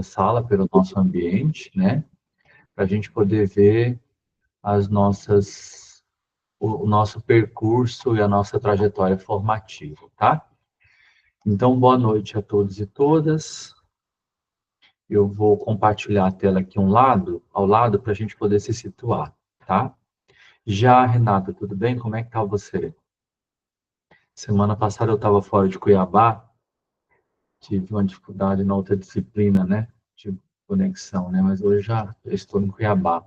sala, pelo nosso ambiente, né? Para a gente poder ver o nosso percurso e a nossa trajetória formativa, tá? Então, boa noite a todos e todas. Eu vou compartilhar a tela aqui ao lado, para a gente poder se situar, tá? Já, Renata, tudo bem? Como é que tá você? Semana passada eu estava fora de Cuiabá, tive uma dificuldade na outra disciplina, né? De conexão, né? Mas hoje já estou em Cuiabá.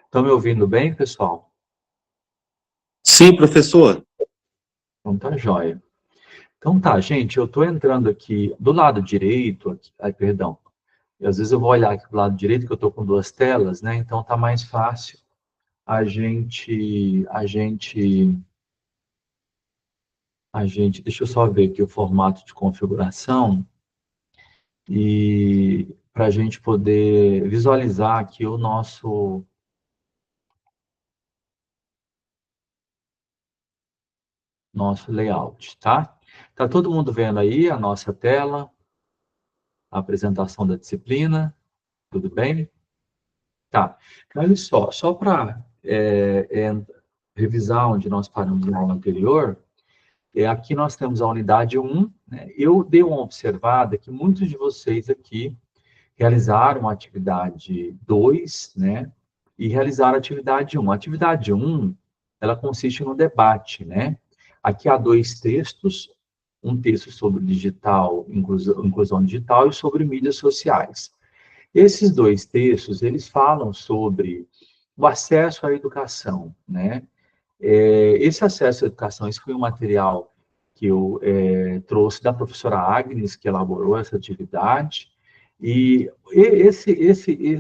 Estão me ouvindo bem, pessoal? Sim, professor. Então tá jóia. Então tá, gente, eu estou entrando aqui do lado direito, perdão, e às vezes eu vou olhar aqui do lado direito, que eu estou com duas telas, né? Então tá mais fácil deixa eu só ver aqui o formato de configuração e para a gente poder visualizar aqui o nosso layout, tá? Tá todo mundo vendo aí a nossa tela, a apresentação da disciplina, tudo bem? Tá. Olha só para revisar onde nós paramos na aula anterior, aqui nós temos a unidade 1, né? Eu dei uma observada que muitos de vocês aqui realizaram a atividade 2, né? E realizaram a atividade 1. A atividade 1, ela consiste no debate, né? Aqui há dois textos, um texto sobre digital, inclusão digital, e sobre mídias sociais. Esses dois textos, eles falam sobre o acesso à educação, né? Esse acesso à educação, esse foi um material que eu trouxe da professora Agnes, que elaborou essa atividade, e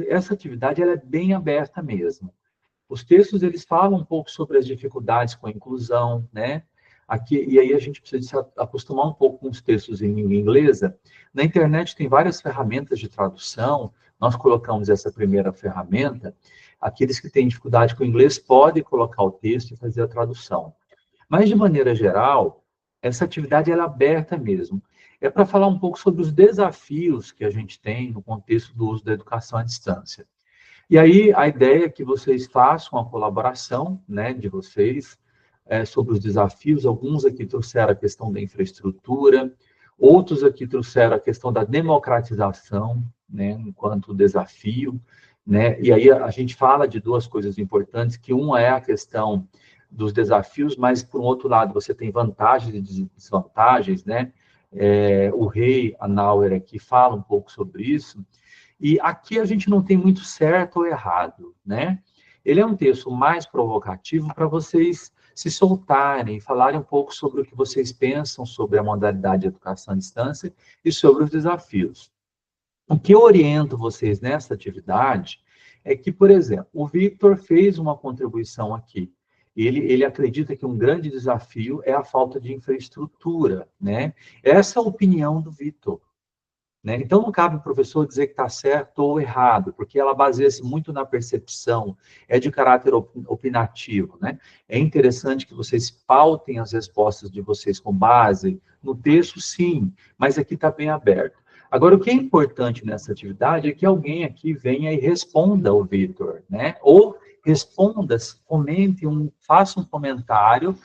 essa atividade ela é bem aberta mesmo. Os textos, eles falam um pouco sobre as dificuldades com a inclusão, né? Aqui, e aí a gente precisa se acostumar um pouco com os textos em língua inglesa. Na internet tem várias ferramentas de tradução, nós colocamos essa primeira ferramenta. Aqueles que têm dificuldade com o inglês podem colocar o texto e fazer a tradução. Mas, de maneira geral, essa atividade é aberta mesmo. É para falar um pouco sobre os desafios que a gente tem no contexto do uso da educação à distância. E aí, a ideia é que vocês façam a colaboração, né, de vocês sobre os desafios. Alguns aqui trouxeram a questão da infraestrutura, outros aqui trouxeram a questão da democratização, né, enquanto desafio, né? E aí a gente fala de duas coisas importantes, que uma é a questão dos desafios, mas, por um outro lado, você tem vantagens e desvantagens, né? O Rei Anauer aqui fala um pouco sobre isso, e aqui a gente não tem muito certo ou errado, né? Ele é um texto mais provocativo para vocês se soltarem, falarem um pouco sobre o que vocês pensam sobre a modalidade de educação à distância e sobre os desafios. O que eu oriento vocês nessa atividade é que, por exemplo, o Victor fez uma contribuição aqui. Ele acredita que um grande desafio é a falta de infraestrutura, né? Essa é a opinião do Victor. Né? Então, não cabe o professor dizer que está certo ou errado, porque ela baseia-se muito na percepção, é de caráter opinativo. Né? É interessante que vocês pautem as respostas de vocês com base no texto, sim, mas aqui está bem aberto. Agora, o que é importante nessa atividade é que alguém aqui venha e responda ao Vitor, né? Ou responda, comente, faça um comentário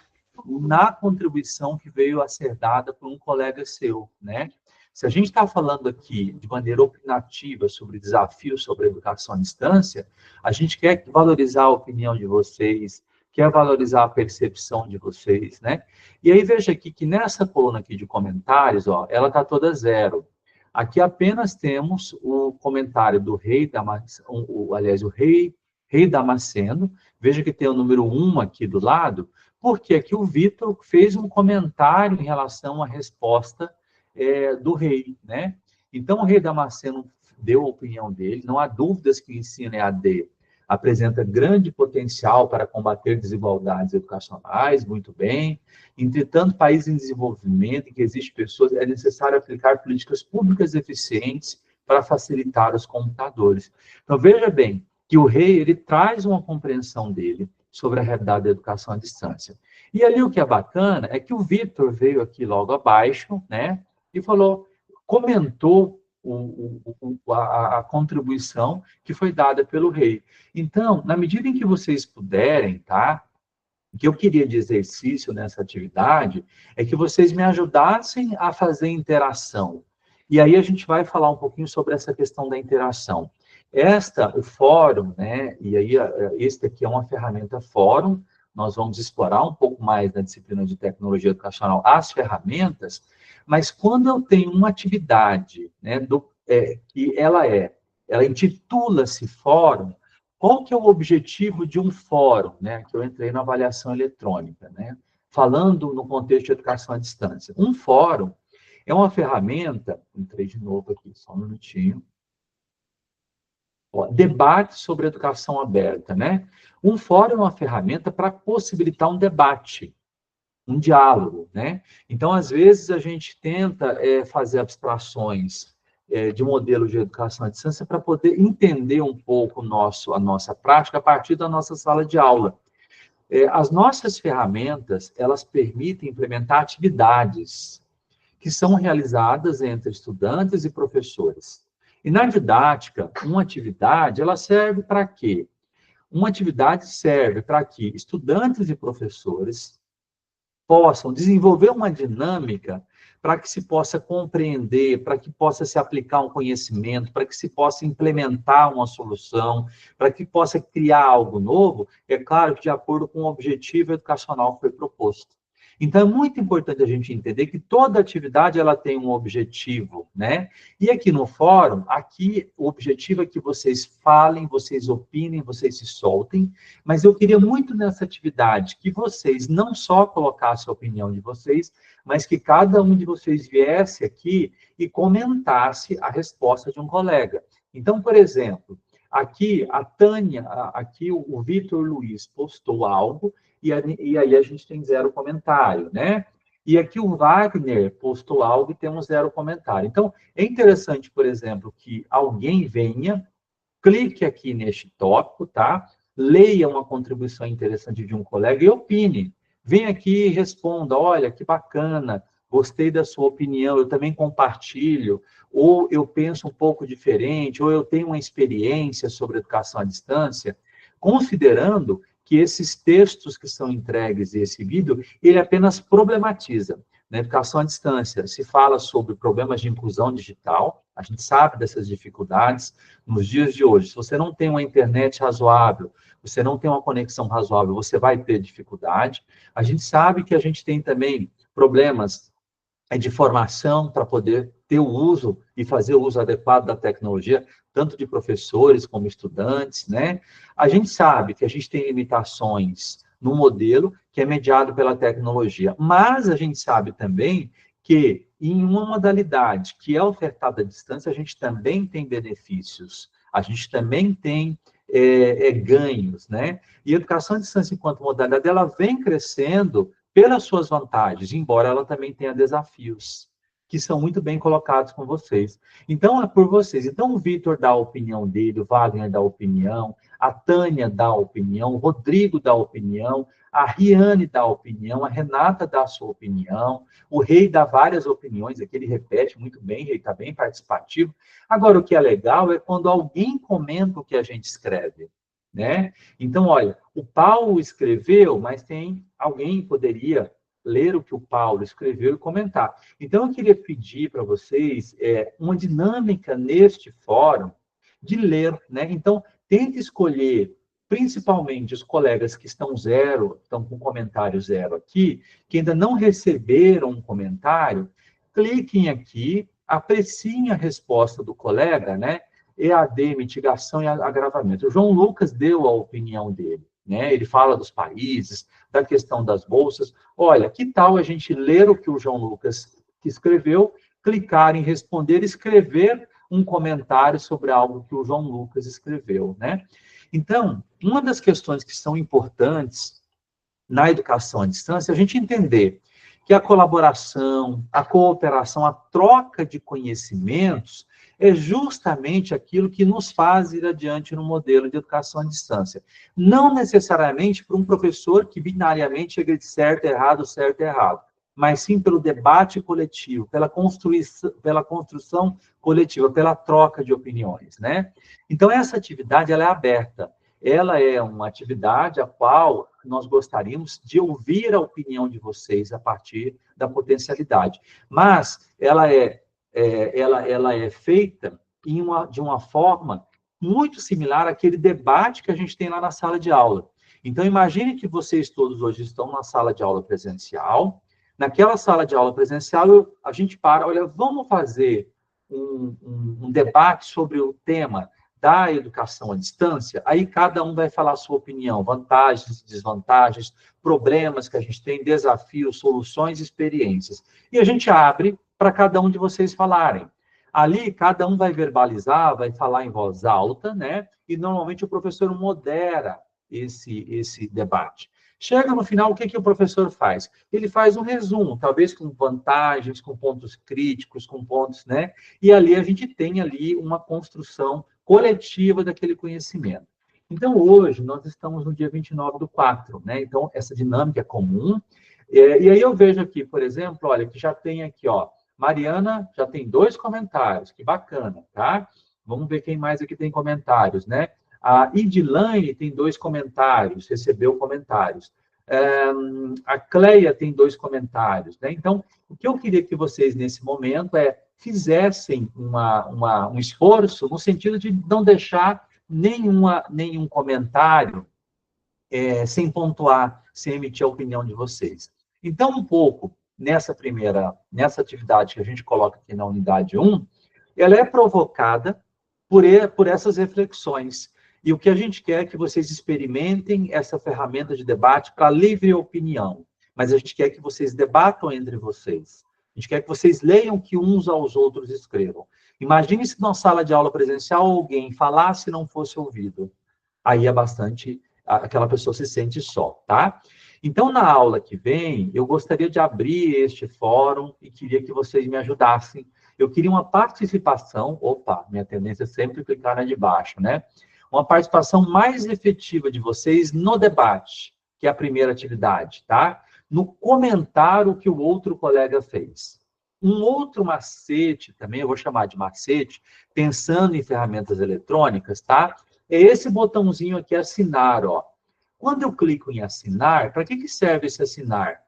na contribuição que veio a ser dada por um colega seu, né? Se a gente está falando aqui de maneira opinativa sobre desafios sobre a educação à distância, a gente quer valorizar a opinião de vocês, quer valorizar a percepção de vocês, né? E aí veja aqui que nessa coluna aqui de comentários, ó, ela está toda zero. Aqui apenas temos o comentário do rei Damasceno, o rei Damasceno. Veja que tem o número 1 aqui do lado, porque aqui o Vitor fez um comentário em relação à resposta do rei, né? Então, o rei Damasceno deu a opinião dele, não há dúvidas que o ensino EAD apresenta grande potencial para combater desigualdades educacionais, muito bem. Entretanto, países em desenvolvimento, em que existem pessoas, é necessário aplicar políticas públicas eficientes para facilitar os computadores. Então, veja bem que o rei, ele traz uma compreensão dele sobre a realidade da educação à distância. E ali o que é bacana é que o Vitor veio aqui logo abaixo, né? E falou, comentou a contribuição que foi dada pelo rei. Então, na medida em que vocês puderem, tá? O que eu queria de exercício nessa atividade é que vocês me ajudassem a fazer interação. E aí a gente vai falar um pouquinho sobre essa questão da interação. O fórum, né? E aí este aqui é uma ferramenta fórum. Nós vamos explorar um pouco mais na disciplina de tecnologia educacional as ferramentas, mas quando eu tenho uma atividade, né, que ela intitula-se fórum. Qual que é o objetivo de um fórum, né? Que eu entrei na avaliação eletrônica, né? Falando no contexto de educação à distância. Um fórum é uma ferramenta, entrei de novo aqui, só um minutinho. Ó, debate sobre educação aberta, né? Um fórum é uma ferramenta para possibilitar um debate, um diálogo, né? Então, às vezes, a gente tenta fazer abstrações de modelo de educação à distância para poder entender um pouco a nossa prática a partir da nossa sala de aula. As nossas ferramentas, elas permitem implementar atividades que são realizadas entre estudantes e professores. E na didática, uma atividade, ela serve para quê? Uma atividade serve para que estudantes e professores possam desenvolver uma dinâmica para que se possa compreender, para que possa se aplicar um conhecimento, para que se possa implementar uma solução, para que possa criar algo novo, é claro que de acordo com o objetivo educacional que foi proposto. Então, é muito importante a gente entender que toda atividade ela tem um objetivo, né? E aqui no fórum, o objetivo é que vocês falem, vocês opinem, vocês se soltem, mas eu queria muito nessa atividade que vocês não só colocassem a opinião de vocês, mas que cada um de vocês viesse aqui e comentasse a resposta de um colega. Então, por exemplo, aqui a Tânia, aqui o Vitor Luiz postou algo, e aí a gente tem 0 comentário, né? E aqui o Wagner postou algo e temos 0 comentário. Então, é interessante, por exemplo, que alguém venha, clique aqui neste tópico, tá? Leia uma contribuição interessante de um colega e opine. Venha aqui e responda, olha, que bacana, gostei da sua opinião, eu também compartilho, ou eu penso um pouco diferente, ou eu tenho uma experiência sobre educação à distância, considerando que esses textos que são entregues e esse vídeo, ele apenas problematiza. Na educação à distância, se fala sobre problemas de inclusão digital, a gente sabe dessas dificuldades nos dias de hoje. Se você não tem uma internet razoável, você não tem uma conexão razoável, você vai ter dificuldade. A gente sabe que a gente tem também problemas de formação para poder ter o uso e fazer o uso adequado da tecnologia, tanto de professores como estudantes, né? A gente sabe que a gente tem limitações no modelo que é mediado pela tecnologia, mas a gente sabe também que em uma modalidade que é ofertada à distância, a gente também tem benefícios, a gente também tem ganhos, né? E a educação à distância enquanto modalidade, ela vem crescendo pelas suas vantagens, embora ela também tenha desafios, que são muito bem colocados com vocês. Então, é por vocês. Então, o Vitor dá a opinião dele, o Wagner dá a opinião, a Tânia dá a opinião, o Rodrigo dá a opinião, a Riane dá a opinião, a Renata dá a sua opinião, o Rei dá várias opiniões, aqui ele repete muito bem, ele está bem participativo. Agora, o que é legal é quando alguém comenta o que a gente escreve, né? Então, olha, o Paulo escreveu, mas alguém poderia ler o que o Paulo escreveu e comentar. Então, eu queria pedir para vocês uma dinâmica neste fórum de ler, né? Então, tente escolher, principalmente os colegas que estão com comentário 0 aqui, que ainda não receberam um comentário, cliquem aqui, apreciem a resposta do colega, né? EAD, mitigação e agravamento. O João Lucas deu a opinião dele, né? Ele fala dos países, da questão das bolsas. Olha, que tal a gente ler o que o João Lucas escreveu, clicar em responder, escrever um comentário sobre algo que o João Lucas escreveu, né? Então, uma das questões que são importantes na educação à distância é a gente entender que a colaboração, a cooperação, a troca de conhecimentos é justamente aquilo que nos faz ir adiante no modelo de educação à distância. Não necessariamente para um professor que binariamente chega de certo, errado, mas sim pelo debate coletivo, pela construção coletiva, pela troca de opiniões, né? Então, essa atividade, ela é aberta. Ela é uma atividade a qual nós gostaríamos de ouvir a opinião de vocês a partir da potencialidade. Mas ela é feita de uma forma muito similar àquele debate que a gente tem lá na sala de aula. Então, imagine que vocês todos hoje estão na sala de aula presencial. Naquela sala de aula presencial, a gente olha, vamos fazer um debate sobre o tema da educação à distância? Aí cada um vai falar a sua opinião, vantagens, desvantagens, problemas que a gente tem, desafios, soluções, experiências. E a gente abre para cada um de vocês falarem. Ali, cada um vai verbalizar, vai falar em voz alta, né? E normalmente o professor modera esse debate. Chega no final, o que o professor faz? Ele faz um resumo, talvez com vantagens, com pontos críticos, com pontos, né? E ali a gente tem ali uma construção coletiva daquele conhecimento. Então, hoje, nós estamos no dia 29/4, né? Então, essa dinâmica é comum. E aí eu vejo aqui, por exemplo, olha, que já tem aqui, ó, Mariana já tem 2 comentários, que bacana, tá? Vamos ver quem mais aqui tem comentários, né? A Idilane tem 2 comentários, recebeu comentários. A Cleia tem 2 comentários, né? Então, o que eu queria que vocês, nesse momento, fizessem um esforço no sentido de não deixar nenhum comentário sem pontuar, sem emitir a opinião de vocês. Então, um pouco nessa atividade que a gente coloca aqui na unidade 1, ela é provocada por essas reflexões. E o que a gente quer é que vocês experimentem essa ferramenta de debate para livre opinião. Mas a gente quer que vocês debatam entre vocês. A gente quer que vocês leiam o que uns aos outros escrevam. Imagine se na sala de aula presencial alguém falasse e não fosse ouvido. Aí aquela pessoa se sente só, tá? Então, na aula que vem, eu gostaria de abrir este fórum e queria que vocês me ajudassem. Eu queria uma participação, minha tendência é sempre clicar na de baixo, né? Uma participação mais efetiva de vocês no debate, que é a primeira atividade, tá? No comentário que o outro colega fez. Um outro macete, também eu vou chamar de macete, pensando em ferramentas eletrônicas, tá? É esse botãozinho aqui, assinar, ó. Quando eu clico em assinar, para que serve esse assinar?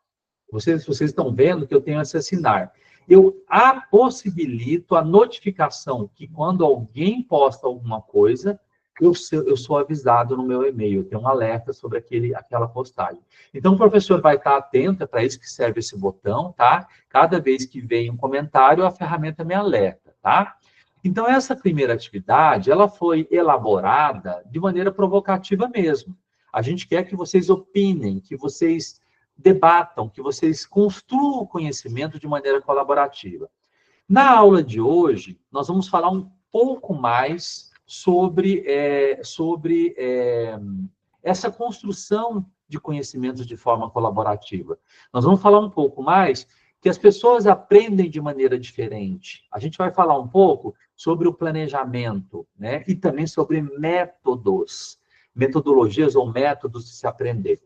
Vocês estão vendo que eu tenho esse assinar. Eu possibilito a notificação que quando alguém posta alguma coisa, eu sou avisado no meu e-mail, tem um alerta sobre aquela postagem. Então, o professor vai estar atento, é para isso que serve esse botão, tá? Cada vez que vem um comentário, a ferramenta me alerta, tá? Então, essa primeira atividade, ela foi elaborada de maneira provocativa mesmo. A gente quer que vocês opinem, que vocês debatam, que vocês construam o conhecimento de maneira colaborativa. Na aula de hoje, nós vamos falar um pouco mais sobre essa construção de conhecimentos de forma colaborativa. Nós vamos falar um pouco mais que as pessoas aprendem de maneira diferente. A gente vai falar um pouco sobre o planejamento, né? E também sobre metodologias ou métodos de se aprender.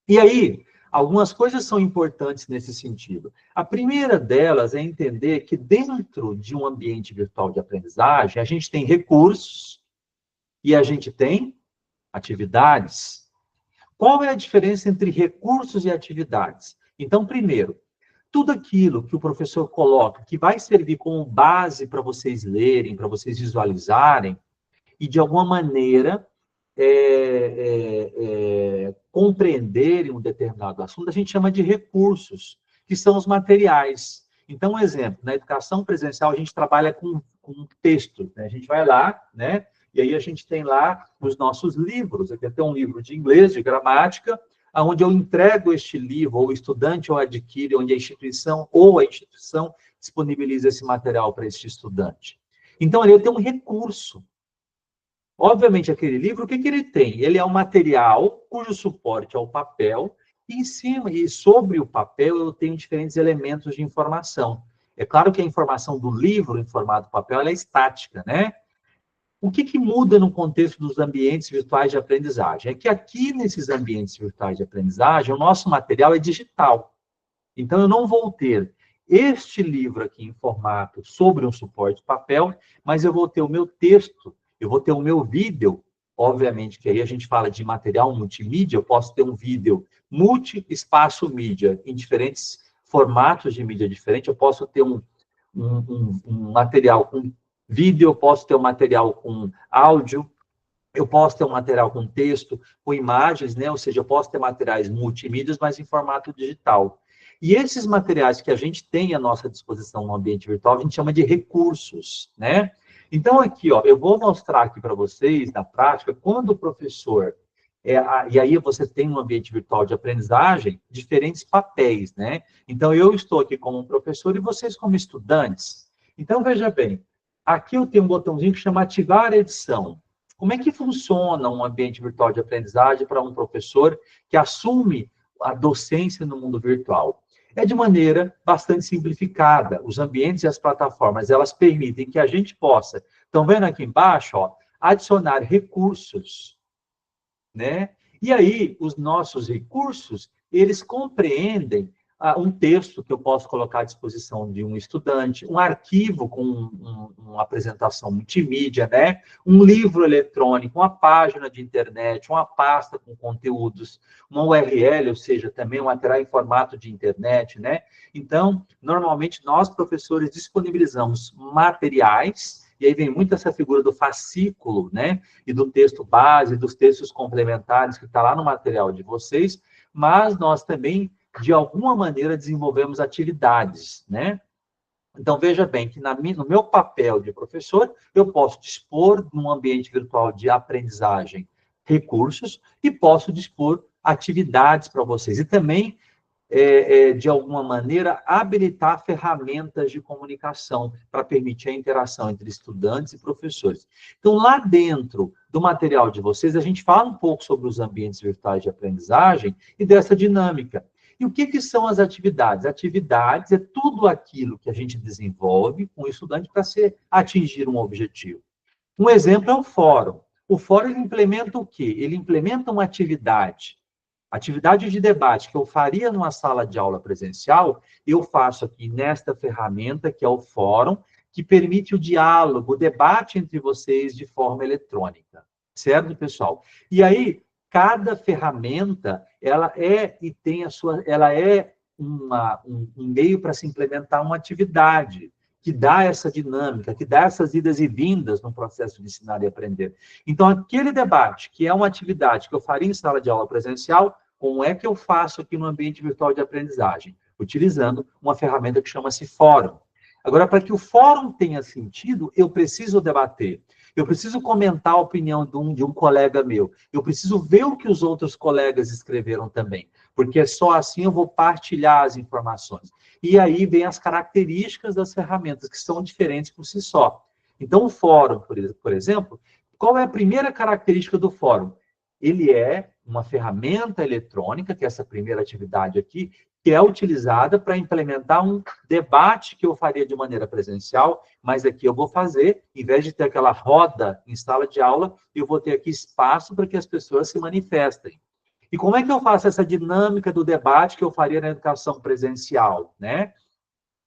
E aí, algumas coisas são importantes nesse sentido. A primeira delas é entender que dentro de um ambiente virtual de aprendizagem, a gente tem recursos e a gente tem atividades. Qual é a diferença entre recursos e atividades? Então, primeiro, tudo aquilo que o professor coloca, que vai servir como base para vocês lerem, para vocês visualizarem, e de alguma maneira compreenderem um determinado assunto, a gente chama de recursos, que são os materiais. Então, um exemplo, na educação presencial, a gente trabalha com texto, né? A gente vai lá, né? E aí a gente tem lá os nossos livros. Aqui tem um livro de inglês, de gramática, onde eu entrego este livro, ou o estudante ou adquire, onde a instituição disponibiliza esse material para este estudante. Então, ali eu tenho um recurso. Obviamente, aquele livro, o que ele tem? Ele é um material cujo suporte é o papel, e em cima e sobre o papel eu tenho diferentes elementos de informação. É claro que a informação do livro em formato papel ela é estática, né? O que muda no contexto dos ambientes virtuais de aprendizagem? É que aqui, nesses ambientes virtuais de aprendizagem, o nosso material é digital. Então, eu não vou ter este livro aqui em formato sobre um suporte de papel, mas eu vou ter o meu texto, eu vou ter o meu vídeo, obviamente que aí a gente fala de material multimídia, eu posso ter um vídeo multi-espaço mídia, em diferentes formatos de mídia diferentes, eu posso ter um material com vídeo, eu posso ter um material com áudio, eu posso ter um material com texto, com imagens, né? Ou seja, eu posso ter materiais multimídias, mas em formato digital. E esses materiais que a gente tem à nossa disposição no ambiente virtual, a gente chama de recursos, né? Então, aqui, ó, eu vou mostrar aqui para vocês, na prática, quando o professor... e aí você tem no ambiente virtual de aprendizagem diferentes papéis, né? Então, eu estou aqui como um professor e vocês como estudantes. Então, veja bem, aqui eu tenho um botãozinho que chama ativar a edição. Como é que funciona um ambiente virtual de aprendizagem para um professor que assume a docência no mundo virtual? É de maneira bastante simplificada. Os ambientes e as plataformas, elas permitem que a gente possa, estão vendo aqui embaixo, ó, adicionar recursos, né? E aí, os nossos recursos, eles compreendem um texto que eu posso colocar à disposição de um estudante, um arquivo com uma apresentação multimídia, né? Um livro eletrônico, uma página de internet, uma pasta com conteúdos, uma URL, ou seja, também um material em formato de internet, né? Então, normalmente, nós, professores, disponibilizamos materiais, e aí vem muito essa figura do fascículo, né? E do texto base, dos textos complementares que está lá no material de vocês, mas nós também, de alguma maneira, desenvolvemos atividades, né? Então, veja bem que no meu papel de professor, eu posso dispor, num ambiente virtual de aprendizagem, recursos e posso dispor atividades para vocês. E também de alguma maneira, habilitar ferramentas de comunicação para permitir a interação entre estudantes e professores. Então, lá dentro do material de vocês, a gente fala um pouco sobre os ambientes virtuais de aprendizagem e dessa dinâmica. E o que são as atividades? Atividades é tudo aquilo que a gente desenvolve com o estudante para atingir um objetivo. Um exemplo é o fórum. O fórum ele implementa o quê? Ele implementa uma atividade de debate que eu faria numa sala de aula presencial, eu faço aqui nesta ferramenta, que é o fórum, que permite o diálogo, o debate entre vocês de forma eletrônica. Certo, pessoal? E aí, cada ferramenta, ela é um meio para se implementar uma atividade que dá essa dinâmica, que dá essas idas e vindas no processo de ensinar e aprender. Então, aquele debate, que é uma atividade que eu faria em sala de aula presencial, como é que eu faço aqui no ambiente virtual de aprendizagem? Utilizando uma ferramenta que chama-se fórum. Agora, para que o fórum tenha sentido, eu preciso debater. Eu preciso comentar a opinião de um colega meu. Eu preciso ver o que os outros colegas escreveram também. Porque só assim eu vou partilhar as informações. E aí vem as características das ferramentas, que são diferentes por si só. Então, o fórum, por exemplo, qual é a primeira característica do fórum? Ele é uma ferramenta eletrônica, que é essa primeira atividade aqui, que é utilizada para implementar um debate que eu faria de maneira presencial, mas aqui eu vou fazer, em vez de ter aquela roda em sala de aula, eu vou ter aqui espaço para que as pessoas se manifestem. E como é que eu faço essa dinâmica do debate que eu faria na educação presencial, né?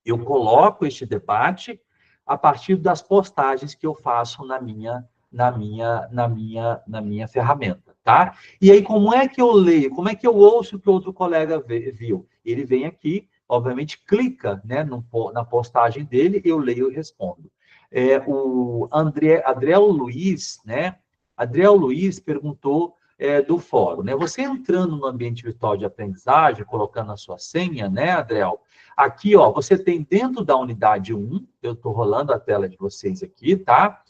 Eu coloco este debate a partir das postagens que eu faço na minha ferramenta, tá? E aí, como é que eu leio? Como é que eu ouço o que outro colega viu? Ele vem aqui, obviamente, clica, né, na postagem dele, eu leio e respondo. O Adriel Luiz, né? Adriel Luiz perguntou do fórum, né? Você entrando no ambiente virtual de aprendizagem, colocando a sua senha, né, Adriel? Aqui, ó, você tem dentro da unidade 1, eu estou rolando a tela de vocês aqui, tá?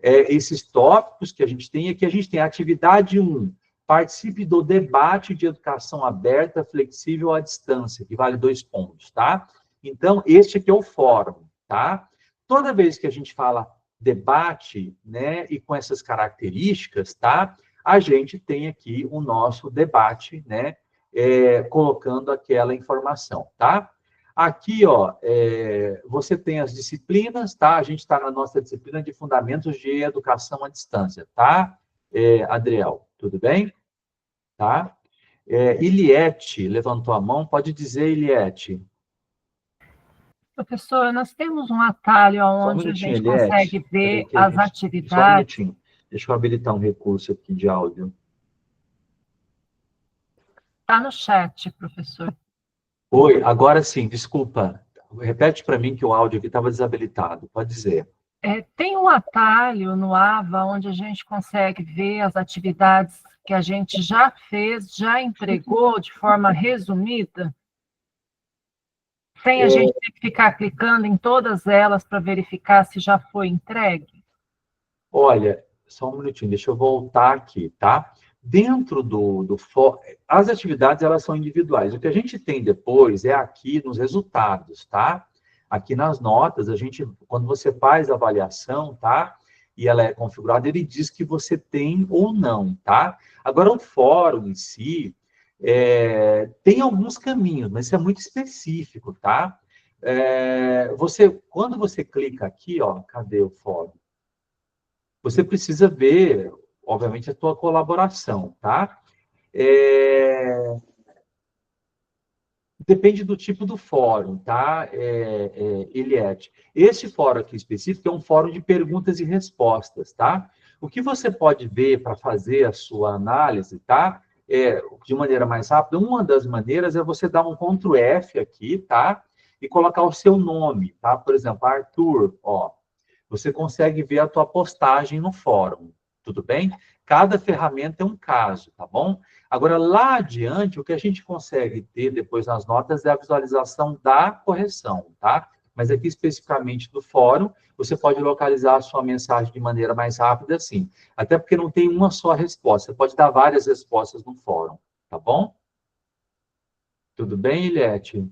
Esses tópicos que a gente tem, aqui a gente tem a atividade 1, participe do debate de educação aberta, flexível à distância, que vale 2 pontos, tá? Então, este aqui é o fórum, tá? Toda vez que a gente fala debate, né, e com essas características, tá? A gente tem aqui o nosso debate, né, colocando aquela informação, tá? Aqui, ó, você tem as disciplinas, tá? A gente está na nossa disciplina de Fundamentos de Educação à Distância, tá, Adriel? Tudo bem? Tá? Iliete levantou a mão, pode dizer, Iliete. Professor, nós temos um atalho Só um onde a minutinho, gente Eliette. consegue ver as Só um atividades. minutinho. Deixa eu habilitar um recurso aqui de áudio. Está no chat, professor. Oi, agora sim, desculpa. Repete para mim que o áudio aqui estava desabilitado. Pode dizer. Tem um atalho no AVA onde a gente consegue ver as atividades que a gente já fez, já entregou de forma resumida, sem a gente ter que ficar clicando em todas elas para verificar se já foi entregue? Olha, só um minutinho, deixa eu voltar aqui, tá? Dentro as atividades, elas são individuais. O que a gente tem depois é aqui nos resultados, tá? Aqui nas notas, quando você faz a avaliação, tá? E ela é configurada, ele diz que você tem ou não, tá? Agora, o fórum em si, tem alguns caminhos, mas isso é muito específico, tá? Quando você clica aqui, ó, cadê o fórum? Você precisa ver, obviamente, a tua colaboração, tá? Depende do tipo do fórum, tá, Eliette? Esse fórum aqui específico é um fórum de perguntas e respostas, tá? O que você pode ver para fazer a sua análise, tá? De maneira mais rápida, uma das maneiras é você dar um Ctrl F aqui, tá? E colocar o seu nome, tá? Por exemplo, Arthur, ó. Você consegue ver a tua postagem no fórum, tudo bem? Cada ferramenta é um caso, tá bom? Agora, lá adiante, o que a gente consegue ter depois nas notas é a visualização da correção, tá? Mas aqui, especificamente do fórum, você pode localizar a sua mensagem de maneira mais rápida, assim. Até porque não tem uma só resposta. Você pode dar várias respostas no fórum, tá bom? Tudo bem, Iliette?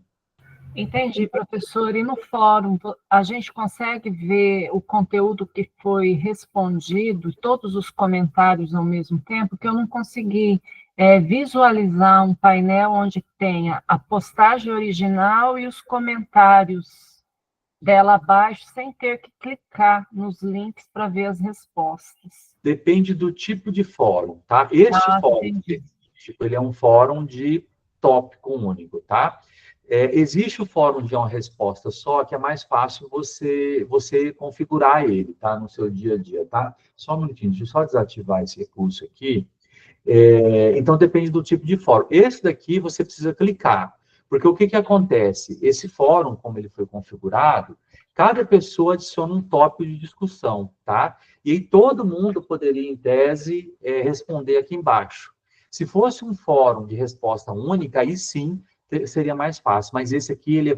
Entendi, professor. E no fórum, a gente consegue ver o conteúdo que foi respondido, todos os comentários ao mesmo tempo, que eu não consegui visualizar um painel onde tenha a postagem original e os comentários dela abaixo, sem ter que clicar nos links para ver as respostas. Depende do tipo de fórum, tá? Este fórum, ele é um fórum de tópico único, tá? Existe o fórum de uma resposta só, que é mais fácil você configurar ele, tá? No seu dia a dia, tá? Só um minutinho, deixa eu só desativar esse recurso aqui. Então, depende do tipo de fórum. Esse daqui, você precisa clicar, porque o que acontece? Esse fórum, como ele foi configurado, cada pessoa adiciona um tópico de discussão, tá? E aí todo mundo poderia, em tese, responder aqui embaixo. Se fosse um fórum de resposta única, aí sim, seria mais fácil, mas esse aqui ele é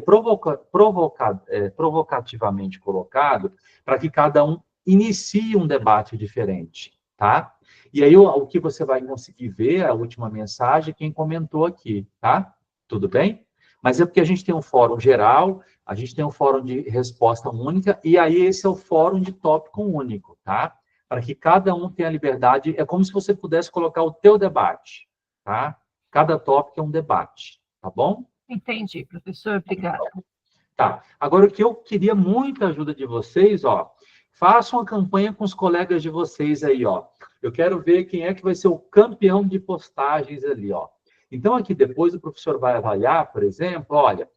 provocativamente colocado para que cada um inicie um debate diferente, tá? E aí o que você vai conseguir ver, a última mensagem, quem comentou aqui, tá? Tudo bem? Mas é porque a gente tem um fórum geral, a gente tem um fórum de resposta única, e aí esse é o fórum de tópico único, tá? Para que cada um tenha liberdade, é como se você pudesse colocar o teu debate, tá? Cada tópico é um debate. Tá bom? Entendi, professor, obrigada. Tá. Agora, o que eu queria muita ajuda de vocês, ó, façam uma campanha com os colegas de vocês aí, ó. Eu quero ver quem é que vai ser o campeão de postagens ali, ó. Então, aqui depois o professor vai avaliar, por exemplo, olha,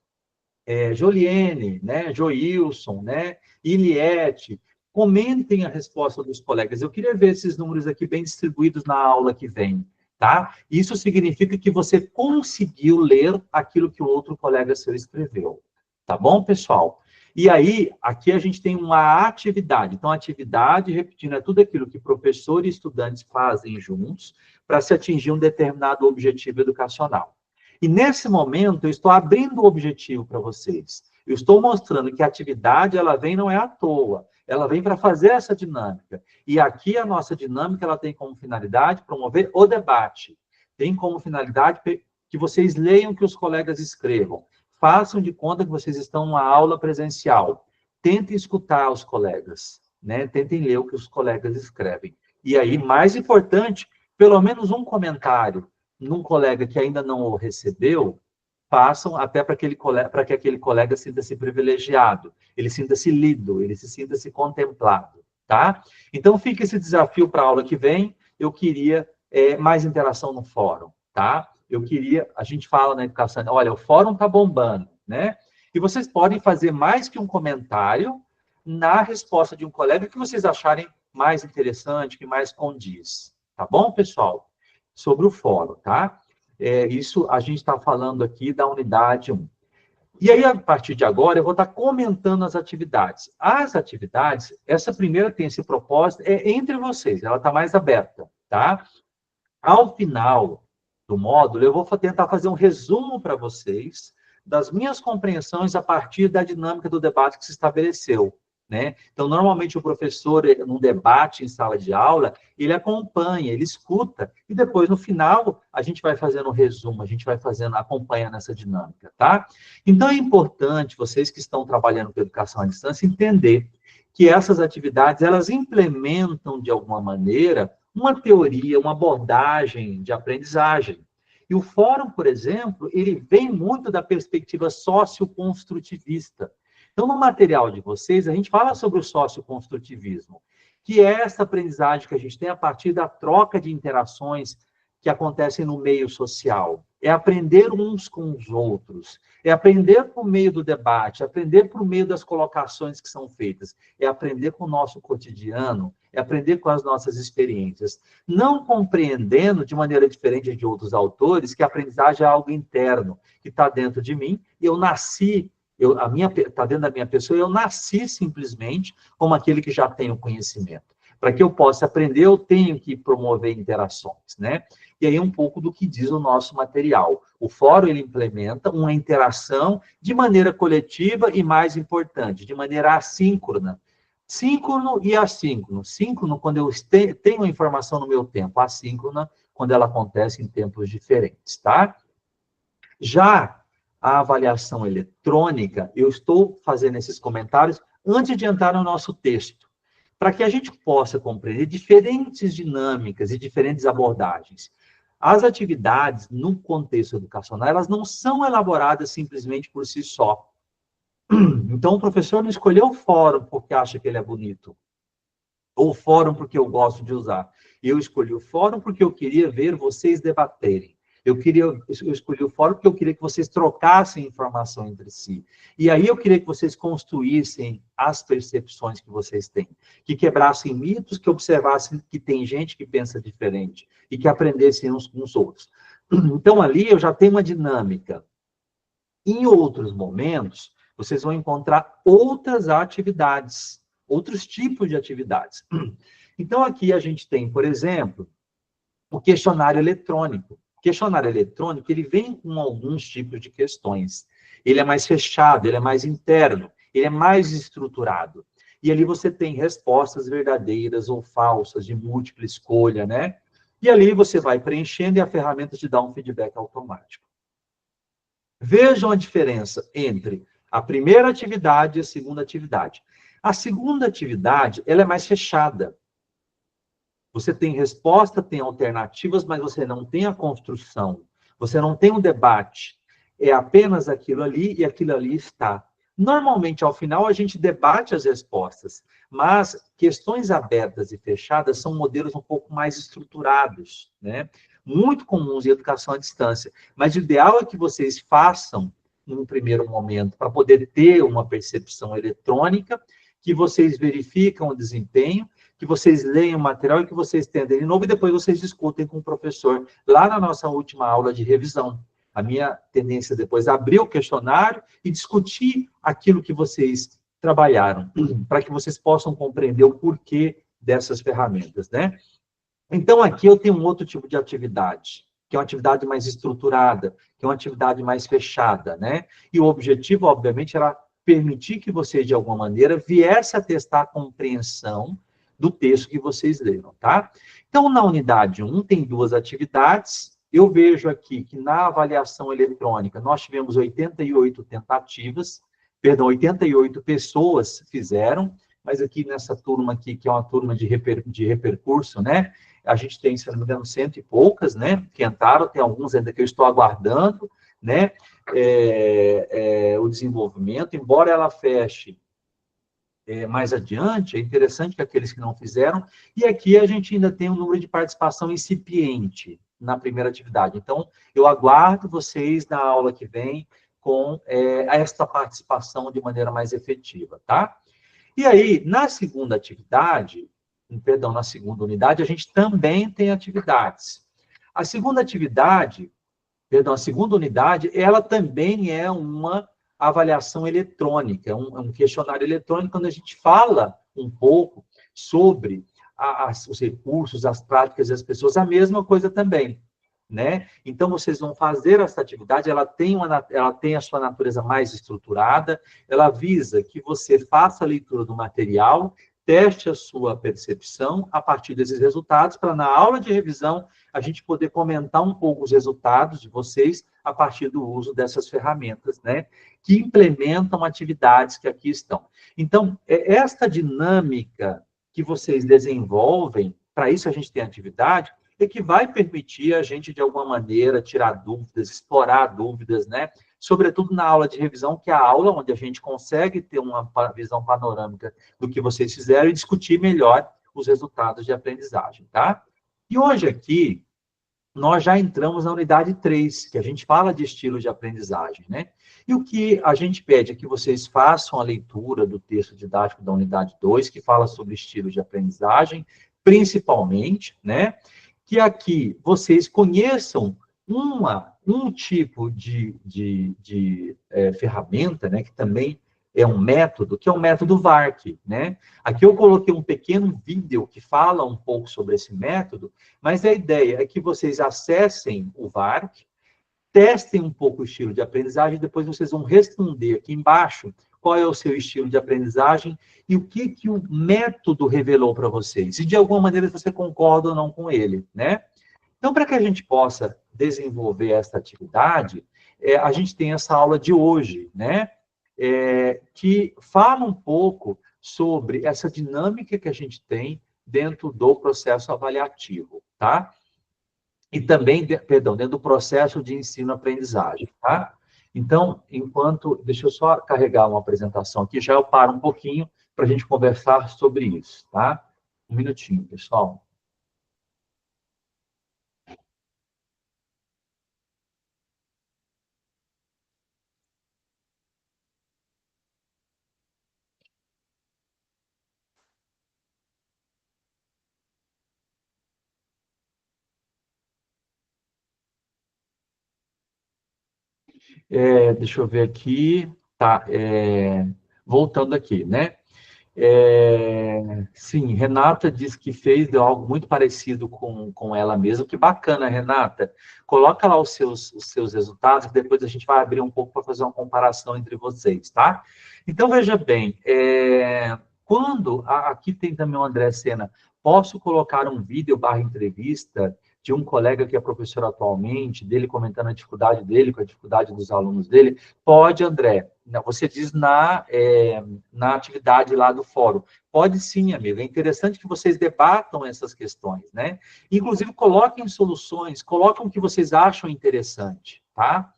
Joliene, né, Joilson, né, Iliette, comentem a resposta dos colegas. Eu queria ver esses números aqui bem distribuídos na aula que vem. Tá? Isso significa que você conseguiu ler aquilo que o outro colega seu escreveu. Tá bom, pessoal? E aí, aqui a gente tem uma atividade. Então, a atividade, repetindo, é tudo aquilo que professor e estudantes fazem juntos para se atingir um determinado objetivo educacional. E nesse momento, eu estou abrindo o objetivo para vocês. Eu estou mostrando que a atividade, ela vem não é à toa. Ela vem para fazer essa dinâmica. E aqui a nossa dinâmica, ela tem como finalidade promover o debate. Tem como finalidade que vocês leiam o que os colegas escrevam. Façam de conta que vocês estão numa aula presencial. Tentem escutar os colegas, né? Tentem ler o que os colegas escrevem. E aí, mais importante, pelo menos um comentário num colega que ainda não o recebeu, façam até para que aquele colega sinta-se privilegiado, ele sinta-se lido, ele se sinta-se contemplado, tá? Então, fica esse desafio para a aula que vem. Eu queria mais interação no fórum, tá? a gente fala na educação, olha, o fórum está bombando, né? E vocês podem fazer mais que um comentário na resposta de um colega que vocês acharem mais interessante, que mais condiz. Tá bom, pessoal? Sobre o fórum, tá? Isso a gente está falando aqui da unidade 1. E aí, a partir de agora, eu vou estar comentando as atividades. As atividades, essa primeira tem esse propósito, é entre vocês, ela está mais aberta, tá? Ao final do módulo, eu vou tentar fazer um resumo para vocês das minhas compreensões a partir da dinâmica do debate que se estabeleceu, né? Então, normalmente, o professor, num debate em sala de aula, ele acompanha, ele escuta, e depois, no final, a gente vai fazendo um resumo, a gente vai acompanhando essa dinâmica, tá? Então, é importante, vocês que estão trabalhando com educação à distância, entender que essas atividades, elas implementam, de alguma maneira, uma teoria, uma abordagem de aprendizagem. E o fórum, por exemplo, ele vem muito da perspectiva socioconstrutivista. Então, no material de vocês, a gente fala sobre o socioconstrutivismo, que é essa aprendizagem que a gente tem a partir da troca de interações que acontecem no meio social. É aprender uns com os outros, é aprender por meio do debate, é aprender por meio das colocações que são feitas, é aprender com o nosso cotidiano, é aprender com as nossas experiências. Não compreendendo, de maneira diferente de outros autores, que a aprendizagem é algo interno, que está dentro de mim, e eu nasci, está dentro da minha pessoa, eu nasci simplesmente como aquele que já tem o conhecimento. Para que eu possa aprender, eu tenho que promover interações, né? E aí um pouco do que diz o nosso material. O fórum, ele implementa uma interação de maneira coletiva e, mais importante, de maneira assíncrona. Síncrono e assíncrono. Síncrono, quando eu tenho a informação no meu tempo. Assíncrona, quando ela acontece em tempos diferentes, tá? Já a avaliação eletrônica, eu estou fazendo esses comentários antes de entrar no nosso texto, para que a gente possa compreender diferentes dinâmicas e diferentes abordagens. As atividades, no contexto educacional, elas não são elaboradas simplesmente por si só. Então, o professor não escolheu o fórum porque acha que ele é bonito, ou o fórum porque eu gosto de usar. Eu escolhi o fórum porque eu queria ver vocês debaterem. Eu escolhi o fórum porque eu queria que vocês trocassem informação entre si. E aí eu queria que vocês construíssem as percepções que vocês têm, que quebrassem mitos, que observassem que tem gente que pensa diferente e que aprendessem uns com os outros. Então, ali eu já tenho uma dinâmica. Em outros momentos, vocês vão encontrar outras atividades, outros tipos de atividades. Então, aqui a gente tem, por exemplo, o questionário eletrônico. O questionário eletrônico, ele vem com alguns tipos de questões. Ele é mais fechado, ele é mais interno, ele é mais estruturado. E ali você tem respostas verdadeiras ou falsas, de múltipla escolha, né? E ali você vai preenchendo e a ferramenta te dá um feedback automático. Vejam a diferença entre a primeira atividade e a segunda atividade. A segunda atividade, ela é mais fechada. Você tem resposta, tem alternativas, mas você não tem a construção. Você não tem o debate. É apenas aquilo ali e aquilo ali está. Normalmente, ao final, a gente debate as respostas, mas questões abertas e fechadas são modelos um pouco mais estruturados, né? Muito comuns em educação à distância. Mas o ideal é que vocês façam, num primeiro momento, para poder ter uma percepção eletrônica, que vocês verificam o desempenho, que vocês leiam o material e que vocês entendem de novo, e depois vocês discutem com o professor, lá na nossa última aula de revisão. A minha tendência depois é abrir o questionário e discutir aquilo que vocês trabalharam, para que vocês possam compreender o porquê dessas ferramentas, né? Então, aqui eu tenho um outro tipo de atividade, que é uma atividade mais estruturada, que é uma atividade mais fechada, né? E o objetivo, obviamente, era permitir que vocês, de alguma maneira, viessem a testar a compreensão do texto que vocês leram, tá? Então, na unidade 1, tem duas atividades. Eu vejo aqui que na avaliação eletrônica, nós tivemos 88 tentativas, 88 pessoas fizeram, mas aqui nessa turma aqui, que é uma turma de repercurso, né? A gente tem, se não me engano, 100 e poucas, né? Que entraram, tem alguns ainda que eu estou aguardando, né? O desenvolvimento, embora ela feche mais adiante, é interessante que aqueles que não fizeram, e aqui a gente ainda tem um número de participação incipiente, na primeira atividade. Então, eu aguardo vocês na aula que vem com esta participação de maneira mais efetiva, tá? E aí, na segunda atividade, perdão, na segunda unidade, a gente também tem atividades. A segunda atividade, perdão, a segunda unidade, ela também é uma avaliação eletrônica, um questionário eletrônico, quando a gente fala um pouco sobre os recursos, as práticas das pessoas, a mesma coisa também, né? Então, vocês vão fazer essa atividade, ela tem a sua natureza mais estruturada, ela visa que você faça a leitura do material, teste a sua percepção a partir desses resultados, para na aula de revisão a gente poder comentar um pouco os resultados de vocês a partir do uso dessas ferramentas, né? Que implementam atividades que aqui estão. Então, esta dinâmica que vocês desenvolvem, para isso a gente tem atividade, é que vai permitir a gente, de alguma maneira, tirar dúvidas, explorar dúvidas, né? Sobretudo na aula de revisão, que é a aula onde a gente consegue ter uma visão panorâmica do que vocês fizeram e discutir melhor os resultados de aprendizagem, tá? E hoje aqui, nós já entramos na unidade 3, que a gente fala de estilo de aprendizagem, né? E o que a gente pede é que vocês façam a leitura do texto didático da unidade 2, que fala sobre estilo de aprendizagem, principalmente, né? Que aqui vocês conheçam um tipo de ferramenta, né? Que também é um método, que é o método VARC, né? Aqui eu coloquei um pequeno vídeo que fala um pouco sobre esse método, mas a ideia é que vocês acessem o VARC, testem um pouco o estilo de aprendizagem, depois vocês vão responder aqui embaixo qual é o seu estilo de aprendizagem e o que o método revelou para vocês. E, de alguma maneira, você concorda ou não com ele, né? Então, para que a gente possa desenvolver essa atividade, a gente tem essa aula de hoje, né? Que fala um pouco sobre essa dinâmica que a gente tem dentro do processo avaliativo, tá? E também, perdão, dentro do processo de ensino-aprendizagem, tá? Então, deixa eu só carregar uma apresentação aqui, já eu paro um pouquinho para a gente conversar sobre isso, tá? Um minutinho, pessoal. Deixa eu ver aqui. Tá, voltando aqui, né? Sim, Renata disse que fez algo muito parecido com ela mesma. Que bacana, Renata. Coloca lá os seus resultados, que depois a gente vai abrir um pouco para fazer uma comparação entre vocês, tá? Então, veja bem, aqui tem também o André Sena, posso colocar um vídeo / entrevista de um colega que é professor atualmente, dele comentando a dificuldade dele com a dificuldade dos alunos dele? Pode, André. Você diz na atividade lá do fórum. Pode sim, amigo. É interessante que vocês debatam essas questões, né? Inclusive, coloquem soluções, coloquem o que vocês acham interessante, tá?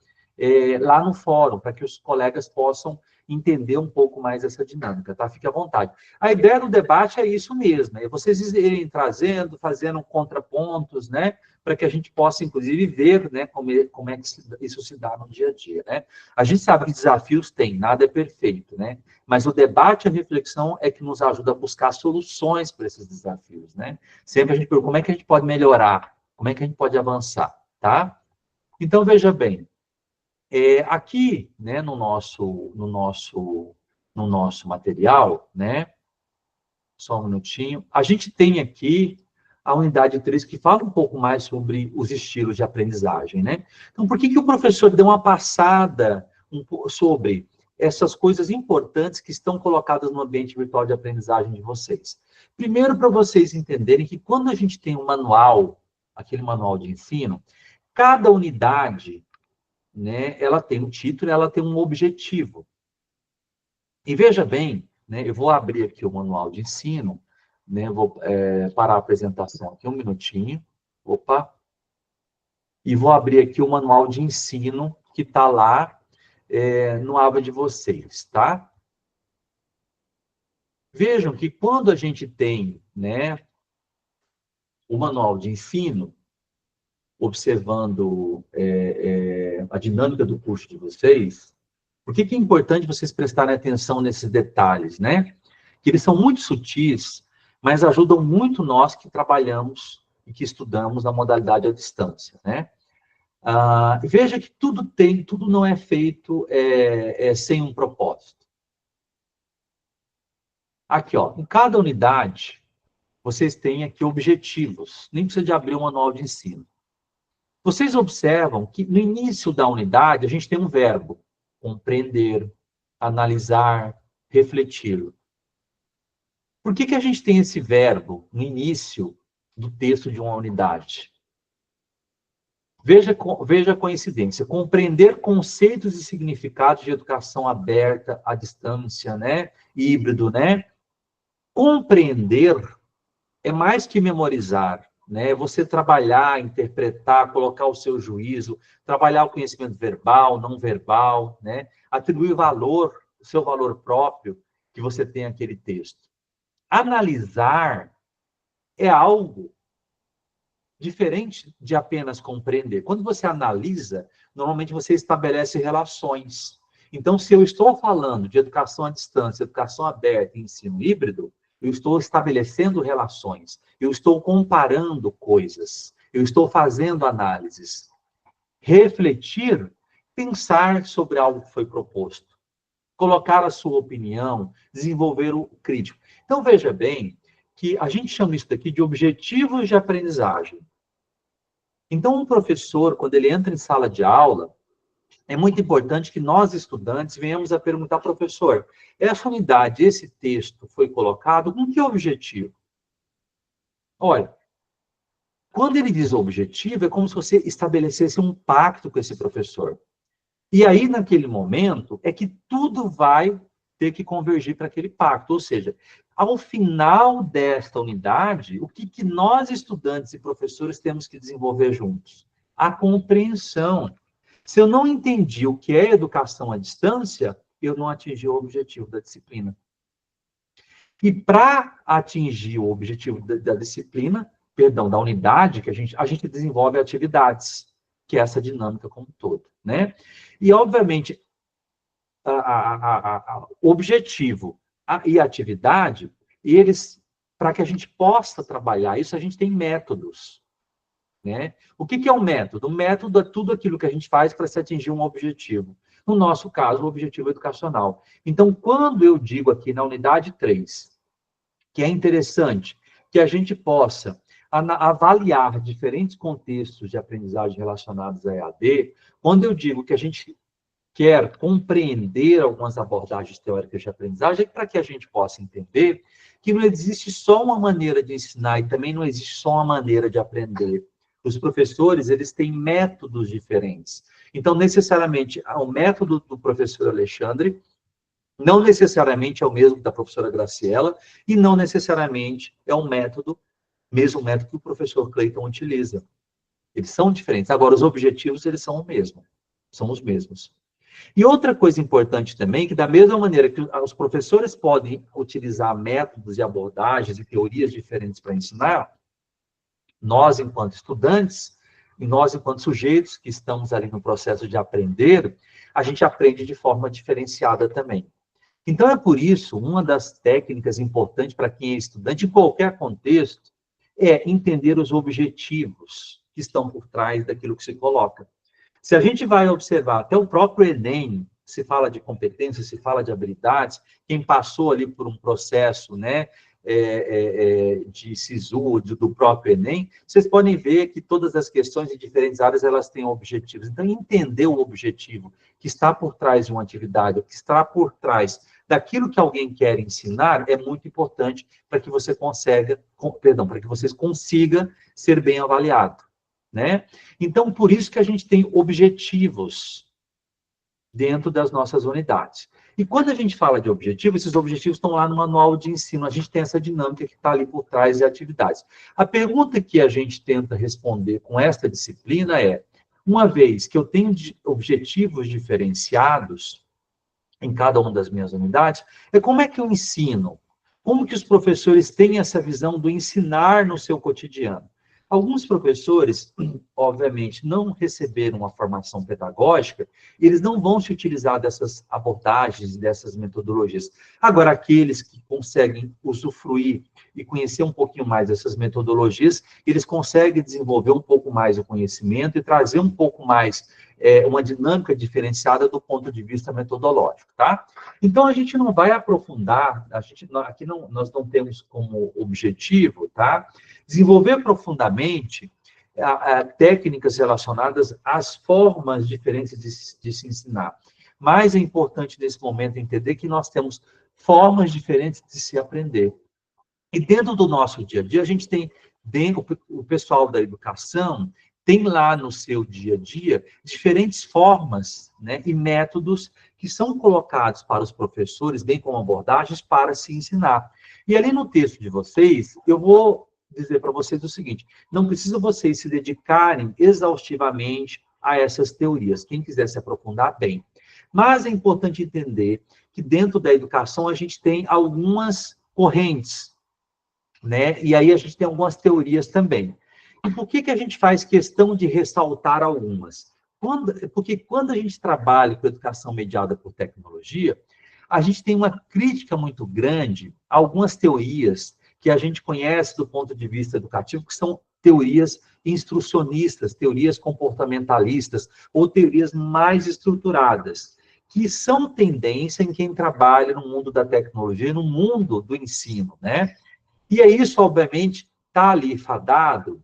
Lá no fórum, para que os colegas possam entender um pouco mais essa dinâmica, tá? Fique à vontade. A ideia do debate é isso mesmo, é vocês irem trazendo, fazendo contrapontos, né? Para que a gente possa, inclusive, ver, né, como é que isso se dá no dia a dia, né? A gente sabe que desafios tem, nada é perfeito, né? Mas o debate e a reflexão é que nos ajuda a buscar soluções para esses desafios, né? Sempre a gente pergunta como é que a gente pode melhorar, como é que a gente pode avançar, tá? Então, veja bem, aqui, né, no nosso material, né, só um minutinho, a gente tem aqui a unidade 3 que fala um pouco mais sobre os estilos de aprendizagem, né? Então, por que o professor deu uma passada sobre essas coisas importantes que estão colocadas no ambiente virtual de aprendizagem de vocês? Primeiro, para vocês entenderem que quando a gente tem um manual, aquele manual de ensino, cada unidade, né, ela tem um título, ela tem um objetivo. E veja bem, né, eu vou abrir aqui o manual de ensino, né, vou parar a apresentação aqui um minutinho, opa, e vou abrir aqui o manual de ensino que está lá no aba de vocês, tá? Vejam que quando a gente tem, né, o manual de ensino, observando a dinâmica do curso de vocês, por que é importante vocês prestarem atenção nesses detalhes, né? Que eles são muito sutis, mas ajudam muito nós que trabalhamos e que estudamos na modalidade à distância, né? Veja que tudo não é feito sem um propósito. Aqui, ó, em cada unidade, vocês têm aqui objetivos, nem precisa de abrir um manual de ensino. Vocês observam que no início da unidade, a gente tem um verbo, compreender, analisar, refletir. Por que a gente tem esse verbo no início do texto de uma unidade? Veja a coincidência. Compreender conceitos e significados de educação aberta, à distância, né? Híbrido, né? Compreender é mais que memorizar, né? Você trabalhar, interpretar, colocar o seu juízo, trabalhar o conhecimento verbal, não verbal, né? Atribuir valor, o seu valor próprio que você tem àquele texto. Analisar é algo diferente de apenas compreender. Quando você analisa, normalmente você estabelece relações. Então, se eu estou falando de educação à distância, educação aberta e ensino híbrido, eu estou estabelecendo relações, eu estou comparando coisas, eu estou fazendo análises. Refletir, pensar sobre algo que foi proposto, colocar a sua opinião, desenvolver o crítico. Então, veja bem que a gente chama isso daqui de objetivos de aprendizagem. Então, um professor, quando ele entra em sala de aula, é muito importante que nós, estudantes, venhamos a perguntar, professor, essa unidade, esse texto foi colocado com que objetivo? Olha, quando ele diz objetivo, é como se você estabelecesse um pacto com esse professor. E aí, naquele momento, é que tudo vai ter que convergir para aquele pacto. Ou seja, ao final desta unidade, o que nós, estudantes e professores, temos que desenvolver juntos? A compreensão. Se eu não entendi o que é educação à distância, eu não atingi o objetivo da disciplina. E para atingir o objetivo da disciplina, da unidade, que a gente desenvolve atividades, que é essa dinâmica como um todo, né? E, obviamente, o objetivo e a atividade, para que a gente possa trabalhar isso, a gente tem métodos, né? O que é um método? Um método é tudo aquilo que a gente faz para se atingir um objetivo. No nosso caso, o objetivo educacional. Então, quando eu digo aqui na unidade 3, que é interessante que a gente possa avaliar diferentes contextos de aprendizagem relacionados à EAD, quando eu digo que a gente quer compreender algumas abordagens teóricas de aprendizagem, para que a gente possa entender que não existe só uma maneira de ensinar e também não existe só uma maneira de aprender. Os professores, eles têm métodos diferentes. Então, necessariamente, o método do professor Alexandre não necessariamente é o mesmo da professora Graciela e não necessariamente é o mesmo método que o professor Cleiton utiliza. Eles são diferentes. Agora, os objetivos, eles são os mesmos. E outra coisa importante também, que da mesma maneira que os professores podem utilizar métodos e abordagens e teorias diferentes para ensinar, nós, enquanto estudantes, e nós, enquanto sujeitos que estamos ali no processo de aprender, a gente aprende de forma diferenciada também. Então, é por isso, uma das técnicas importantes para quem é estudante, em qualquer contexto, é entender os objetivos que estão por trás daquilo que se coloca. Se a gente vai observar, até o próprio Enem, se fala de competências, se fala de habilidades, quem passou ali por um processo, né, de SISU, do próprio Enem, vocês podem ver que todas as questões de diferentes áreas, elas têm objetivos. Então, entender o objetivo que está por trás de uma atividade, o que está por trás daquilo que alguém quer ensinar, é muito importante para que você para que você consiga ser bem avaliado, né? Então, por isso que a gente tem objetivos dentro das nossas unidades. E quando a gente fala de objetivos, esses objetivos estão lá no manual de ensino, a gente tem essa dinâmica que está ali por trás de atividades. A pergunta que a gente tenta responder com esta disciplina é, uma vez que eu tenho objetivos diferenciados em cada uma das minhas unidades, é como é que eu ensino? Como que os professores têm essa visão do ensinar no seu cotidiano? Alguns professores, obviamente, não receberam uma formação pedagógica, eles não vão se utilizar dessas abordagens, dessas metodologias. Agora, aqueles que conseguem usufruir e conhecer um pouquinho mais dessas metodologias, eles conseguem desenvolver um pouco mais o conhecimento e trazer um pouco mais uma dinâmica diferenciada do ponto de vista metodológico, tá? Então, a gente não vai aprofundar, aqui nós não temos como objetivo, tá? Desenvolver profundamente técnicas relacionadas às formas diferentes de se ensinar. Mas é importante, nesse momento, entender que nós temos formas diferentes de se aprender. E dentro do nosso dia a dia, a gente tem, o pessoal da educação tem lá no seu dia a dia diferentes formas, né, e métodos que são colocados para os professores, bem como abordagens, para se ensinar. E ali no texto de vocês, eu vou dizer para vocês o seguinte: não precisa vocês se dedicarem exaustivamente a essas teorias. Quem quiser se aprofundar, bem. Mas é importante entender que dentro da educação a gente tem algumas correntes, né? E aí a gente tem algumas teorias também. E por que a gente faz questão de ressaltar algumas? Porque quando a gente trabalha com educação mediada por tecnologia, a gente tem uma crítica muito grande a algumas teorias que a gente conhece do ponto de vista educativo, que são teorias instrucionistas, teorias comportamentalistas, ou teorias mais estruturadas, que são tendência em quem trabalha no mundo da tecnologia, no mundo do ensino, né? E é isso, obviamente, está ali fadado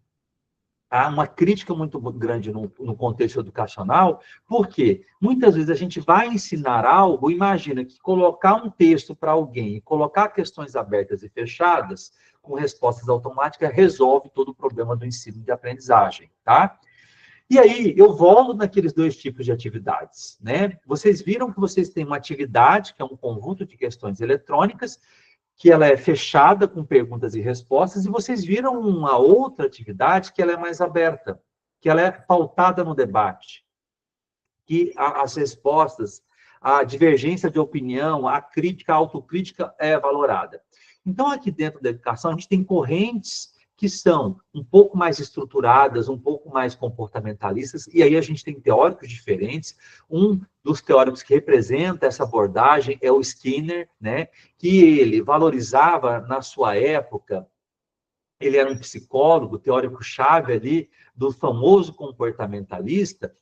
há uma crítica muito grande no contexto educacional, porque muitas vezes a gente vai ensinar algo, imagina que colocar um texto para alguém e colocar questões abertas e fechadas, com respostas automáticas, resolve todo o problema do ensino de aprendizagem, tá? E aí, eu volto naqueles dois tipos de atividades, né? Vocês viram que vocês têm uma atividade, que é um conjunto de questões eletrônicas, que ela é fechada com perguntas e respostas, e vocês viram uma outra atividade que ela é mais aberta, que ela é pautada no debate, que as respostas, a divergência de opinião, a crítica, a autocrítica é valorada. Então, aqui dentro da educação, a gente tem correntes que são um pouco mais estruturadas, um pouco mais comportamentalistas, e aí a gente tem teóricos diferentes. Um dos teóricos que representa essa abordagem é o Skinner, né, que ele valorizava, na sua época, ele era um psicólogo, teórico-chave ali, do famoso comportamentalista,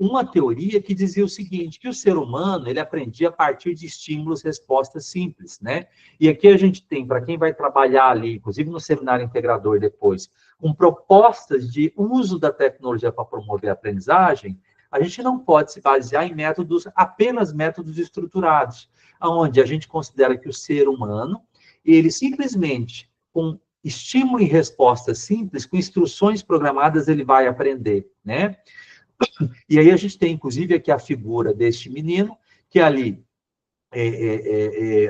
uma teoria que dizia o seguinte, que o ser humano, ele aprendia a partir de estímulos, respostas simples, né? E aqui a gente tem, para quem vai trabalhar ali, inclusive no seminário integrador depois, com propostas de uso da tecnologia para promover a aprendizagem, a gente não pode se basear em métodos, apenas métodos estruturados, onde a gente considera que o ser humano, ele simplesmente, com estímulo e resposta simples, com instruções programadas, ele vai aprender, né? E aí a gente tem, inclusive, aqui a figura deste menino, que ali,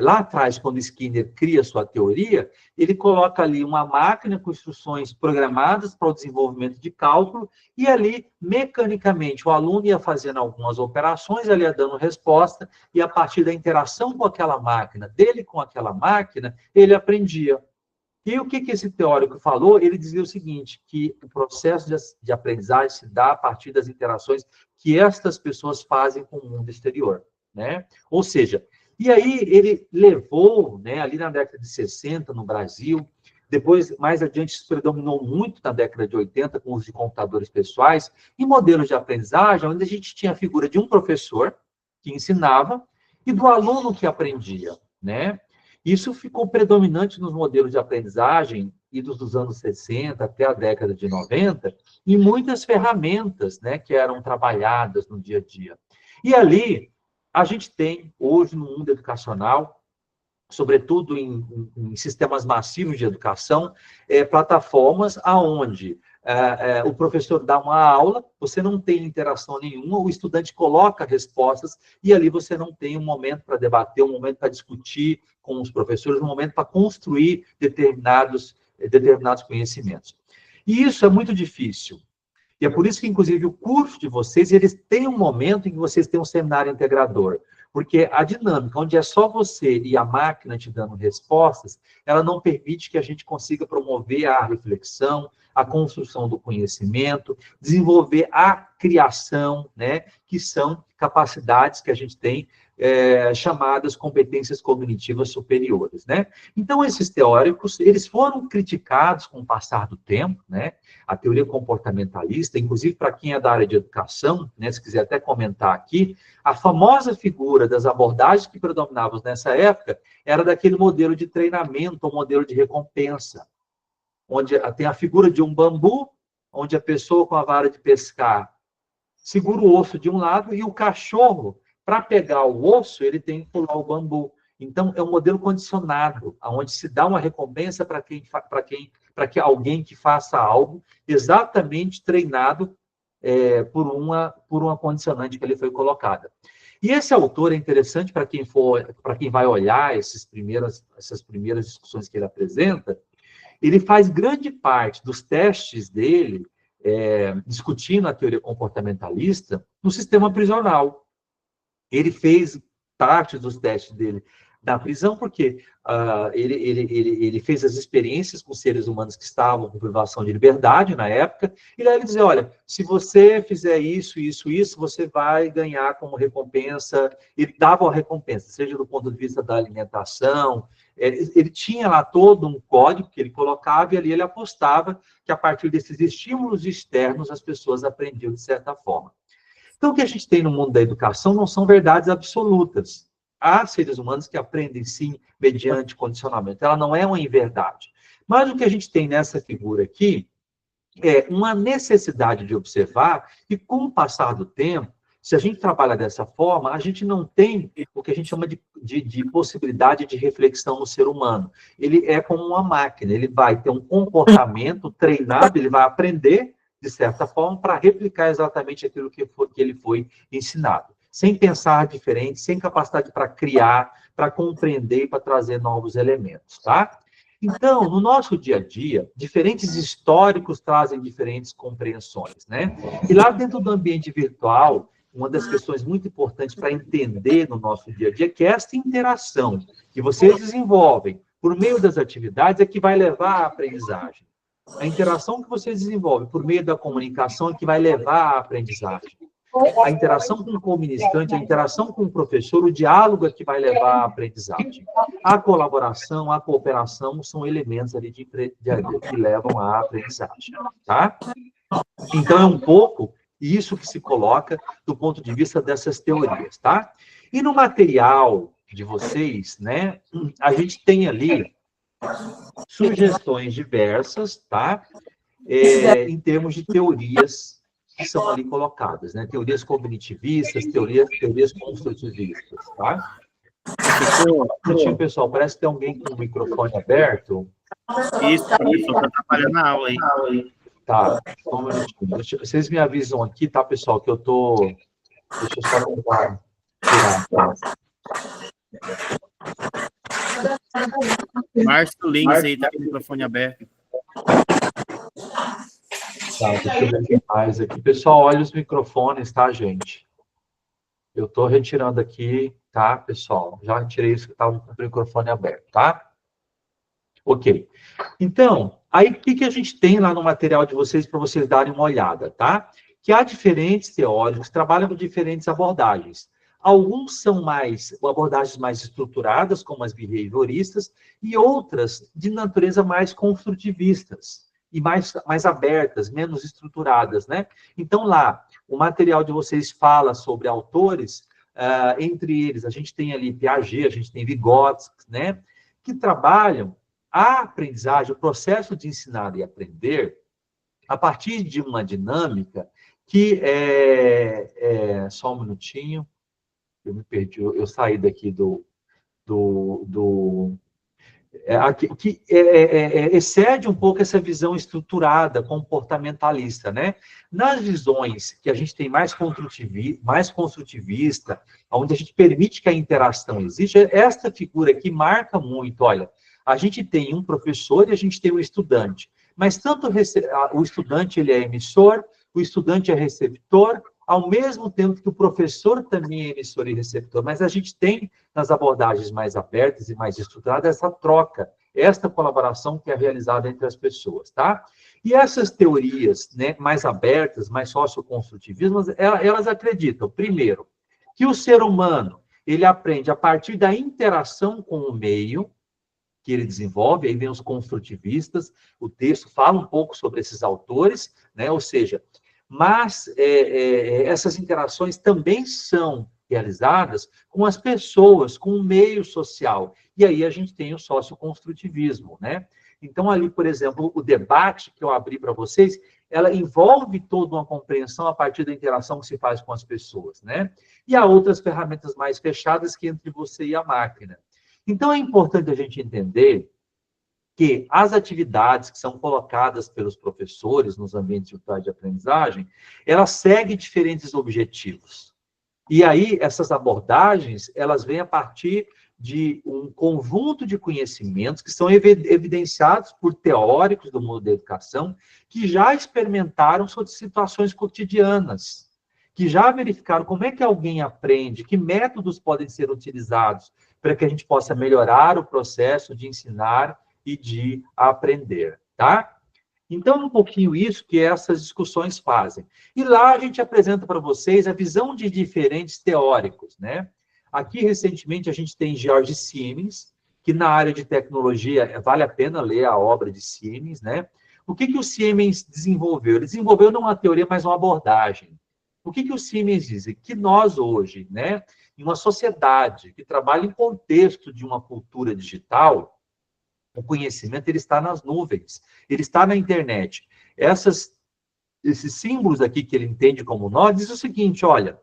lá atrás, quando Skinner cria sua teoria, ele coloca ali uma máquina com instruções programadas para o desenvolvimento de cálculo, e ali, mecanicamente, o aluno ia fazendo algumas operações, ele ia dando resposta, e a partir da interação com aquela máquina, dele com aquela máquina, ele aprendia. E o que esse teórico falou? Ele dizia o seguinte, que o processo de aprendizagem se dá a partir das interações que estas pessoas fazem com o mundo exterior, né? Ou seja, e aí ele levou, né, ali na década de 60, no Brasil, depois, mais adiante, isso predominou muito na década de 80, com o uso de computadores pessoais, em modelos de aprendizagem, onde a gente tinha a figura de um professor que ensinava e do aluno que aprendia, né? Isso ficou predominante nos modelos de aprendizagem, idos dos anos 60 até a década de 90, e muitas ferramentas, né, que eram trabalhadas no dia a dia. E ali, a gente tem, hoje, no mundo educacional, sobretudo em sistemas massivos de educação, plataformas onde o professor dá uma aula, você não tem interação nenhuma, o estudante coloca respostas, e ali você não tem um momento para debater, um momento para discutir com os professores, um momento para construir determinados conhecimentos. E isso é muito difícil. E é por isso que, inclusive, o curso de vocês, eles têm um momento em que vocês têm um seminário integrador. Porque a dinâmica, onde é só você e a máquina te dando respostas, ela não permite que a gente consiga promover a reflexão, a construção do conhecimento, desenvolver a criação, né, que são capacidades que a gente tem, chamadas competências cognitivas superiores, né? Então, esses teóricos, eles foram criticados com o passar do tempo, né? A teoria comportamentalista, inclusive para quem é da área de educação, né, se quiser até comentar aqui, a famosa figura das abordagens que predominavam nessa época era daquele modelo de treinamento, ou modelo de recompensa, onde tem a figura de um bambu, onde a pessoa com a vara de pescar segura o osso de um lado e o cachorro, para pegar o osso, ele tem que pular o bambu. Então, é um modelo condicionado, onde se dá uma recompensa para que alguém que faça algo exatamente treinado por uma condicionante que ele foi colocada. E esse autor é interessante para quem vai olhar essas primeiras discussões que ele apresenta. Ele faz grande parte dos testes dele, discutindo a teoria comportamentalista, no sistema prisional. Ele fez parte dos testes dele na prisão, porque ele fez as experiências com seres humanos que estavam com privação de liberdade na época, e lá ele dizia, olha, se você fizer isso, isso, isso, você vai ganhar como recompensa. Ele dava uma recompensa, seja do ponto de vista da alimentação. Ele tinha lá todo um código que ele colocava, e ali ele apostava que a partir desses estímulos externos as pessoas aprendiam de certa forma. Então, o que a gente tem no mundo da educação não são verdades absolutas. Há seres humanos que aprendem, sim, mediante condicionamento. Ela não é uma inverdade. Mas o que a gente tem nessa figura aqui é uma necessidade de observar que, com o passar do tempo, se a gente trabalha dessa forma, a gente não tem o que a gente chama de possibilidade de reflexão no ser humano. Ele é como uma máquina, ele vai ter um comportamento treinado, ele vai aprender, de certa forma, para replicar exatamente aquilo que ele foi ensinado. Sem pensar diferente, sem capacidade para criar, para compreender e para trazer novos elementos, tá? Então, no nosso dia a dia, diferentes históricos trazem diferentes compreensões, né? E lá dentro do ambiente virtual, uma das questões muito importantes para entender no nosso dia a dia é que esta interação que vocês desenvolvem por meio das atividades é que vai levar à aprendizagem. A interação que vocês desenvolvem por meio da comunicação é que vai levar à aprendizagem. A interação com o co-ministrante, a interação com o professor, o diálogo é que vai levar à aprendizagem. A colaboração, a cooperação são elementos ali que levam à aprendizagem, tá? Então, é um pouco isso que se coloca do ponto de vista dessas teorias, tá? E no material de vocês, né, a gente tem ali sugestões diversas, tá? Em termos de teorias que são ali colocadas, né? Teorias cognitivistas, teorias construtivistas, tá? Pessoal, parece que tem alguém com o microfone aberto. Isso, professor, está atrapalhando a aula aí. Tá, só um minutinho. Vocês me avisam aqui, tá, pessoal, que eu tô... Deixa eu só tentar tirar. Márcio Lins aí, tá com o microfone aberto. Tá, deixa eu ver quem mais aqui. Pessoal, olha os microfones, tá, gente? Eu tô retirando aqui, tá, pessoal? Já retirei isso que estava com o microfone aberto, tá? Ok. Então, aí o que a gente tem lá no material de vocês para vocês darem uma olhada, tá? Que há diferentes teóricos que trabalham com diferentes abordagens. Alguns são abordagens mais estruturadas, como as behavioristas, e outras de natureza mais construtivistas e mais abertas, menos estruturadas, né? Então, lá, o material de vocês fala sobre autores, entre eles, a gente tem ali Piaget, a gente tem Vygotsky, né? Que trabalham a aprendizagem, o processo de ensinar e aprender, a partir de uma dinâmica que só um minutinho, eu me perdi, eu saí daqui que excede um pouco essa visão estruturada, comportamentalista, né? Nas visões que a gente tem mais construtivista, onde a gente permite que a interação exista, esta figura aqui marca muito, olha, a gente tem um professor e a gente tem um estudante, mas tanto o estudante ele é emissor, o estudante é receptor, ao mesmo tempo que o professor também é emissor e receptor, mas a gente tem, nas abordagens mais abertas e mais estruturadas, essa troca, esta colaboração que é realizada entre as pessoas, tá? E essas teorias, né, mais abertas, mais socioconstrutivistas, elas acreditam, primeiro, que o ser humano, ele aprende a partir da interação com o meio que ele desenvolve, aí vem os construtivistas, o texto fala um pouco sobre esses autores, né, ou seja, mas essas interações também são realizadas com as pessoas, com o meio social. E aí a gente tem o socioconstrutivismo, né? Então, ali, por exemplo, o debate que eu abri para vocês, ela envolve toda uma compreensão a partir da interação que se faz com as pessoas, né? E há outras ferramentas mais fechadas que entre você e a máquina. Então, é importante a gente entender que as atividades que são colocadas pelos professores nos ambientes virtuais de aprendizagem, elas seguem diferentes objetivos. E aí, essas abordagens, elas vêm a partir de um conjunto de conhecimentos que são evidenciados por teóricos do mundo da educação que já experimentaram situações cotidianas, que já verificaram como é que alguém aprende, que métodos podem ser utilizados para que a gente possa melhorar o processo de ensinar e de aprender, tá? Então, um pouquinho isso que essas discussões fazem. E lá a gente apresenta para vocês a visão de diferentes teóricos, né? Aqui, recentemente, a gente tem George Siemens, que na área de tecnologia vale a pena ler a obra de Siemens, né? O que o Siemens desenvolveu? Ele desenvolveu não uma teoria, mas uma abordagem. O que o Siemens diz? Que nós hoje, né, em uma sociedade que trabalha em contexto de uma cultura digital, o conhecimento ele está nas nuvens, ele está na internet. Esses símbolos aqui que ele entende como nós, diz o seguinte, olha,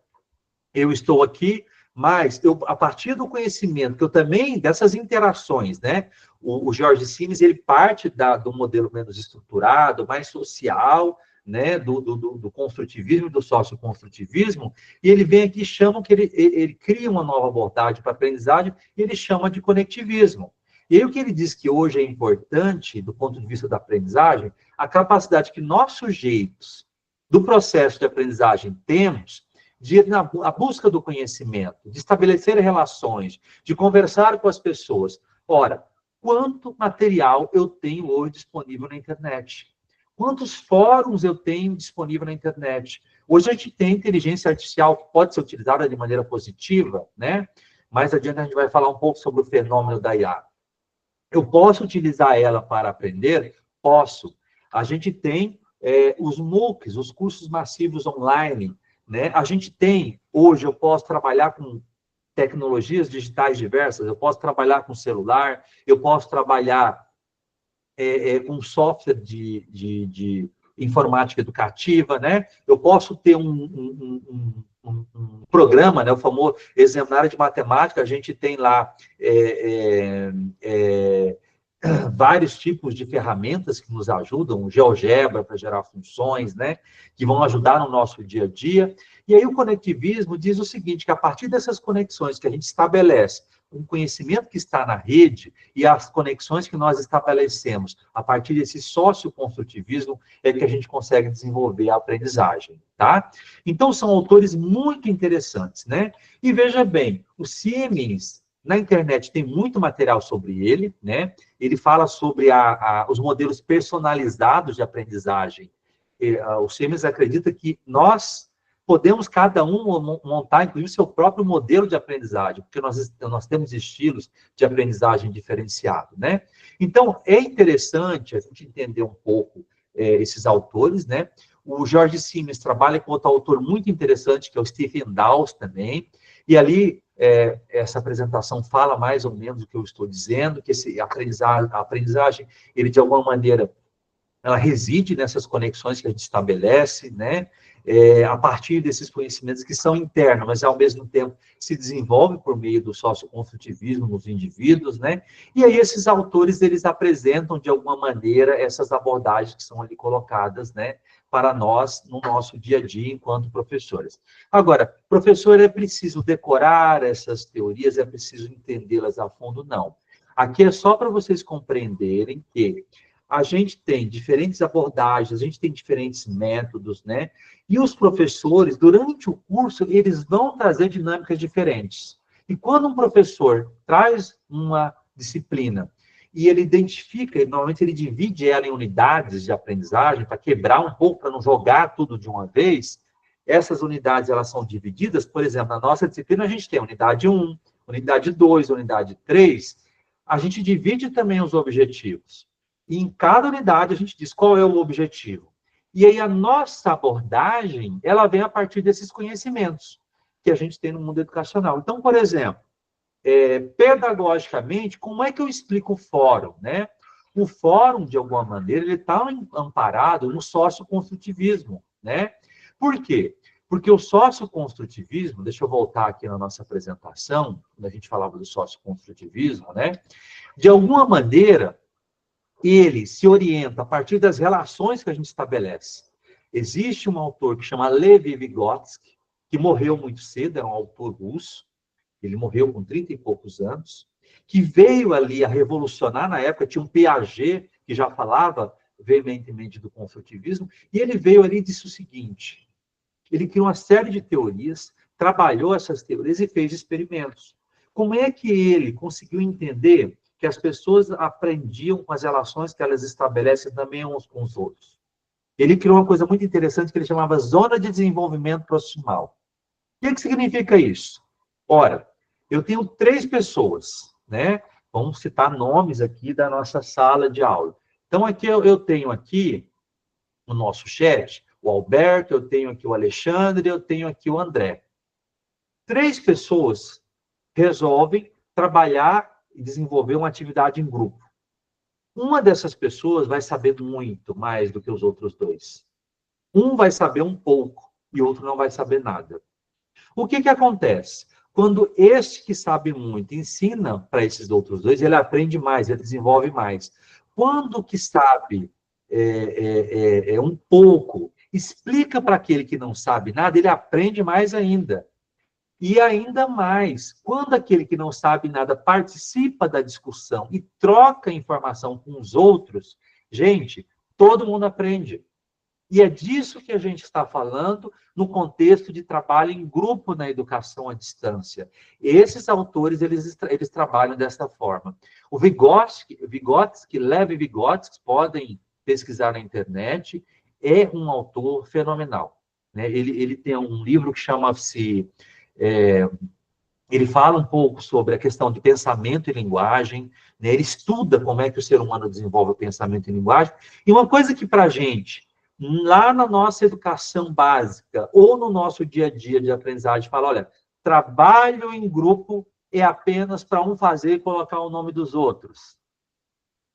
eu estou aqui, mas a partir do conhecimento, que eu também, dessas interações, né? O George Siemens, ele parte do modelo menos estruturado, mais social, né? Do construtivismo e do socioconstrutivismo, e ele vem aqui e chama que ele cria uma nova abordagem para a aprendizagem, e ele chama de conectivismo. E aí o que ele diz que hoje é importante, do ponto de vista da aprendizagem, a capacidade que nós, sujeitos do processo de aprendizagem, temos de ir na busca do conhecimento, de estabelecer relações, de conversar com as pessoas. Ora, quanto material eu tenho hoje disponível na internet? Quantos fóruns eu tenho disponível na internet? Hoje a gente tem inteligência artificial que pode ser utilizada de maneira positiva, né? Mais adiante a gente vai falar um pouco sobre o fenômeno da IA. Eu posso utilizar ela para aprender? Posso. A gente tem os MOOCs, os cursos massivos online, né? A gente tem, hoje, eu posso trabalhar com tecnologias digitais diversas, eu posso trabalhar com celular, eu posso trabalhar com software de informática educativa, né? Eu posso ter um programa, né? O famoso examinário de matemática, a gente tem lá vários tipos de ferramentas que nos ajudam, GeoGebra para gerar funções, né? Que vão ajudar no nosso dia a dia. E aí o conectivismo diz o seguinte, que a partir dessas conexões que a gente estabelece, um conhecimento que está na rede e as conexões que nós estabelecemos a partir desse socioconstrutivismo é que a gente consegue desenvolver a aprendizagem, tá? Então, são autores muito interessantes, né? E veja bem, o Siemens, na internet tem muito material sobre ele, né? Ele fala sobre os modelos personalizados de aprendizagem. O Siemens acredita que nós podemos cada um montar, inclusive, seu próprio modelo de aprendizagem, porque nós temos estilos de aprendizagem diferenciado, né? Então, é interessante a gente entender um pouco esses autores, né? O George Siemens trabalha com outro autor muito interessante, que é o Stephen Dawes também, e ali essa apresentação fala mais ou menos o que eu estou dizendo, que a aprendizagem, ele de alguma maneira, ela reside nessas conexões que a gente estabelece, né? A partir desses conhecimentos que são internos, mas ao mesmo tempo se desenvolvem por meio do socioconstrutivismo nos indivíduos, né? E aí esses autores, eles apresentam de alguma maneira essas abordagens que são ali colocadas, né? Para nós, no nosso dia a dia, enquanto professores. Agora, professor, é preciso decorar essas teorias, é preciso entendê-las a fundo? Não. Aqui é só para vocês compreenderem que a gente tem diferentes abordagens, a gente tem diferentes métodos, né? E os professores, durante o curso, eles vão trazer dinâmicas diferentes. E quando um professor traz uma disciplina e ele identifica, e normalmente ele divide ela em unidades de aprendizagem para quebrar um pouco, para não jogar tudo de uma vez, essas unidades elas são divididas, por exemplo, na nossa disciplina a gente tem unidade 1, unidade 2, unidade 3, a gente divide também os objetivos. E em cada unidade a gente diz qual é o objetivo. E aí a nossa abordagem, ela vem a partir desses conhecimentos que a gente tem no mundo educacional. Então, por exemplo, pedagogicamente, como é que eu explico o fórum, né? O fórum, de alguma maneira, ele está amparado no socioconstrutivismo, né? Por quê? Porque o socioconstrutivismo, deixa eu voltar aqui na nossa apresentação, quando a gente falava do socioconstrutivismo, né? De alguma maneira, ele se orienta a partir das relações que a gente estabelece. Existe um autor que chama Levi Vygotsky, que morreu muito cedo, é um autor russo, ele morreu com 30 e poucos anos, que veio ali a revolucionar, na época tinha um Piaget, que já falava veementemente do construtivismo, e ele veio ali e disse o seguinte, ele criou uma série de teorias, trabalhou essas teorias e fez experimentos. Como é que ele conseguiu entender que as pessoas aprendiam com as relações que elas estabelecem também uns com os outros? Ele criou uma coisa muito interessante que ele chamava zona de desenvolvimento proximal. O que significa isso? Ora, eu tenho 3 pessoas, né? Vamos citar nomes aqui da nossa sala de aula. Então, aqui eu tenho aqui no nosso chat o Alberto, eu tenho aqui o Alexandre, eu tenho aqui o André. 3 pessoas resolvem trabalhar e desenvolver uma atividade em grupo. Uma dessas pessoas vai saber muito mais do que os outros 2. Um vai saber um pouco e o outro não vai saber nada. O que acontece? Quando este que sabe muito ensina para esses outros 2, ele aprende mais, ele desenvolve mais. Quando o que sabe um pouco, explica para aquele que não sabe nada, ele aprende mais ainda. E ainda mais, quando aquele que não sabe nada participa da discussão e troca informação com os outros, gente, todo mundo aprende. E é disso que a gente está falando no contexto de trabalho em grupo na educação à distância. Esses autores, eles trabalham dessa forma. O Levi Vygotsky, podem pesquisar na internet, é um autor fenomenal, né? Ele tem um livro que chama-se... ele fala um pouco sobre a questão de pensamento e linguagem, né? Ele estuda como é que o ser humano desenvolve o pensamento e linguagem. E uma coisa que, para a gente, lá na nossa educação básica, ou no nosso dia a dia de aprendizagem, fala, olha, trabalho em grupo é apenas para um fazer e colocar o nome dos outros.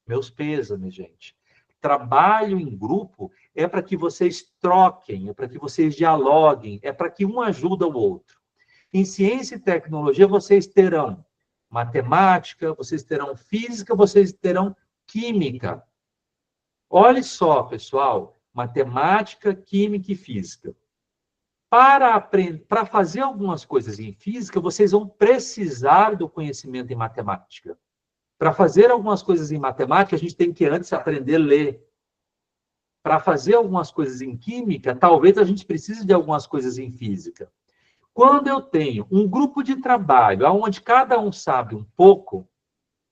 Meus pêsames, gente. Trabalho em grupo é para que vocês troquem, é para que vocês dialoguem, é para que um ajude o outro. Em ciência e tecnologia, vocês terão matemática, vocês terão física, vocês terão química. Olha só, pessoal, matemática, química e física. Para fazer algumas coisas em física, vocês vão precisar do conhecimento em matemática. Para fazer algumas coisas em matemática, a gente tem que antes aprender a ler. Para fazer algumas coisas em química, talvez a gente precise de algumas coisas em física. Quando eu tenho um grupo de trabalho, onde cada um sabe um pouco,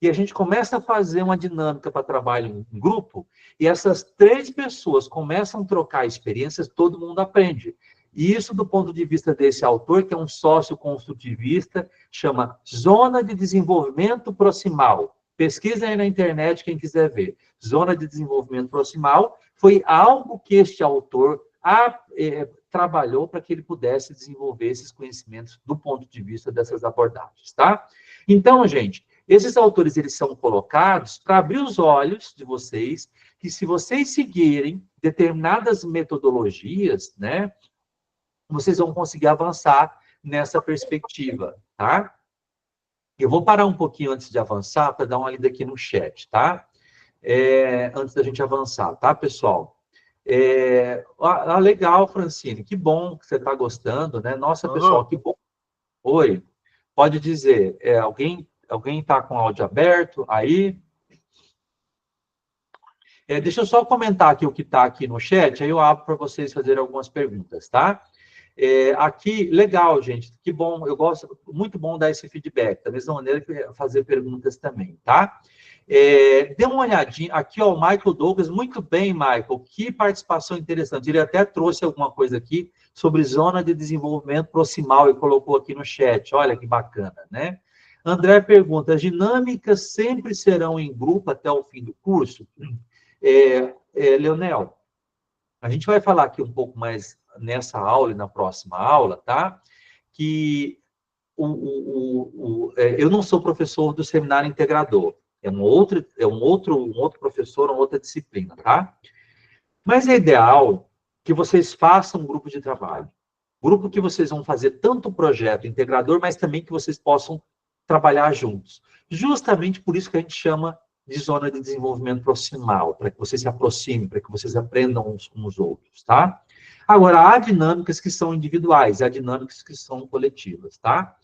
e a gente começa a fazer uma dinâmica para trabalho em grupo, e essas 3 pessoas começam a trocar experiências, todo mundo aprende. E isso, do ponto de vista desse autor, que é um socioconstrutivista, chama Zona de Desenvolvimento Proximal. Pesquisa aí na internet, quem quiser ver. Zona de Desenvolvimento Proximal foi algo que este autor trabalhou para que ele pudesse desenvolver esses conhecimentos do ponto de vista dessas abordagens, tá? Então, gente, esses autores, eles são colocados para abrir os olhos de vocês, que se vocês seguirem determinadas metodologias, né, vocês vão conseguir avançar nessa perspectiva, tá? Eu vou parar um pouquinho antes de avançar para dar uma lida aqui no chat, tá? Antes da gente avançar, tá, pessoal? Legal, Francine, que bom que você está gostando, né? Nossa, pessoal, que bom. Oi, pode dizer, alguém está com o áudio aberto aí? Deixa eu só comentar aqui o que está aqui no chat, aí eu abro para vocês fazerem algumas perguntas, tá? Aqui, legal, gente, que bom, eu gosto, muito bom dar esse feedback, da mesma maneira que fazer perguntas também, tá? Dê uma olhadinha, aqui, ó, o Michael Douglas, muito bem, Michael, que participação interessante, ele até trouxe alguma coisa aqui sobre zona de desenvolvimento proximal e colocou aqui no chat, olha que bacana, né? André pergunta, as dinâmicas sempre serão em grupo até o fim do curso? Leonel, a gente vai falar aqui um pouco mais nessa aula e na próxima aula, tá? Que eu não sou professor do seminário integrador, é um outro professor, uma outra disciplina, tá? Mas é ideal que vocês façam um grupo de trabalho. Grupo que vocês vão fazer tanto o projeto integrador, mas também que vocês possam trabalhar juntos. Justamente por isso que a gente chama de zona de desenvolvimento proximal, para que vocês se aproximem, para que vocês aprendam uns com os outros, tá? Agora, há dinâmicas que são individuais, há dinâmicas que são coletivas, tá?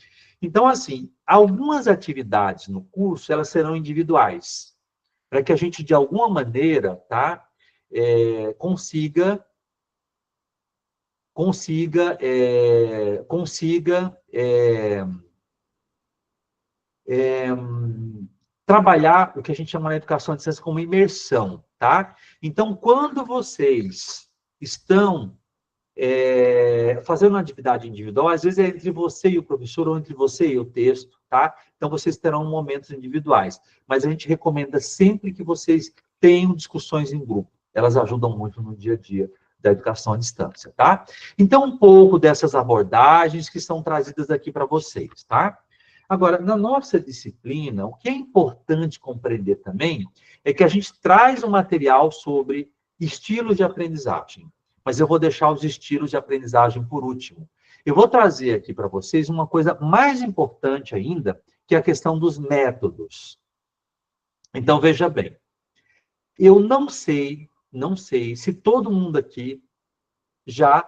Então, assim, algumas atividades no curso, elas serão individuais, para que a gente, de alguma maneira, tá, consiga trabalhar o que a gente chama na educação à distância como imersão, tá? Então, quando vocês estão fazendo uma atividade individual, às vezes é entre você e o professor, ou entre você e o texto, tá? Então, vocês terão momentos individuais. Mas a gente recomenda sempre que vocês tenham discussões em grupo. Elas ajudam muito no dia a dia da educação à distância, tá? Então, um pouco dessas abordagens que são trazidas aqui para vocês, tá? Agora, na nossa disciplina, o que é importante compreender também é que a gente traz um material sobre estilos de aprendizagem, mas eu vou deixar os estilos de aprendizagem por último. Eu vou trazer aqui para vocês uma coisa mais importante ainda, que é a questão dos métodos. Então, veja bem, eu não sei se todo mundo aqui já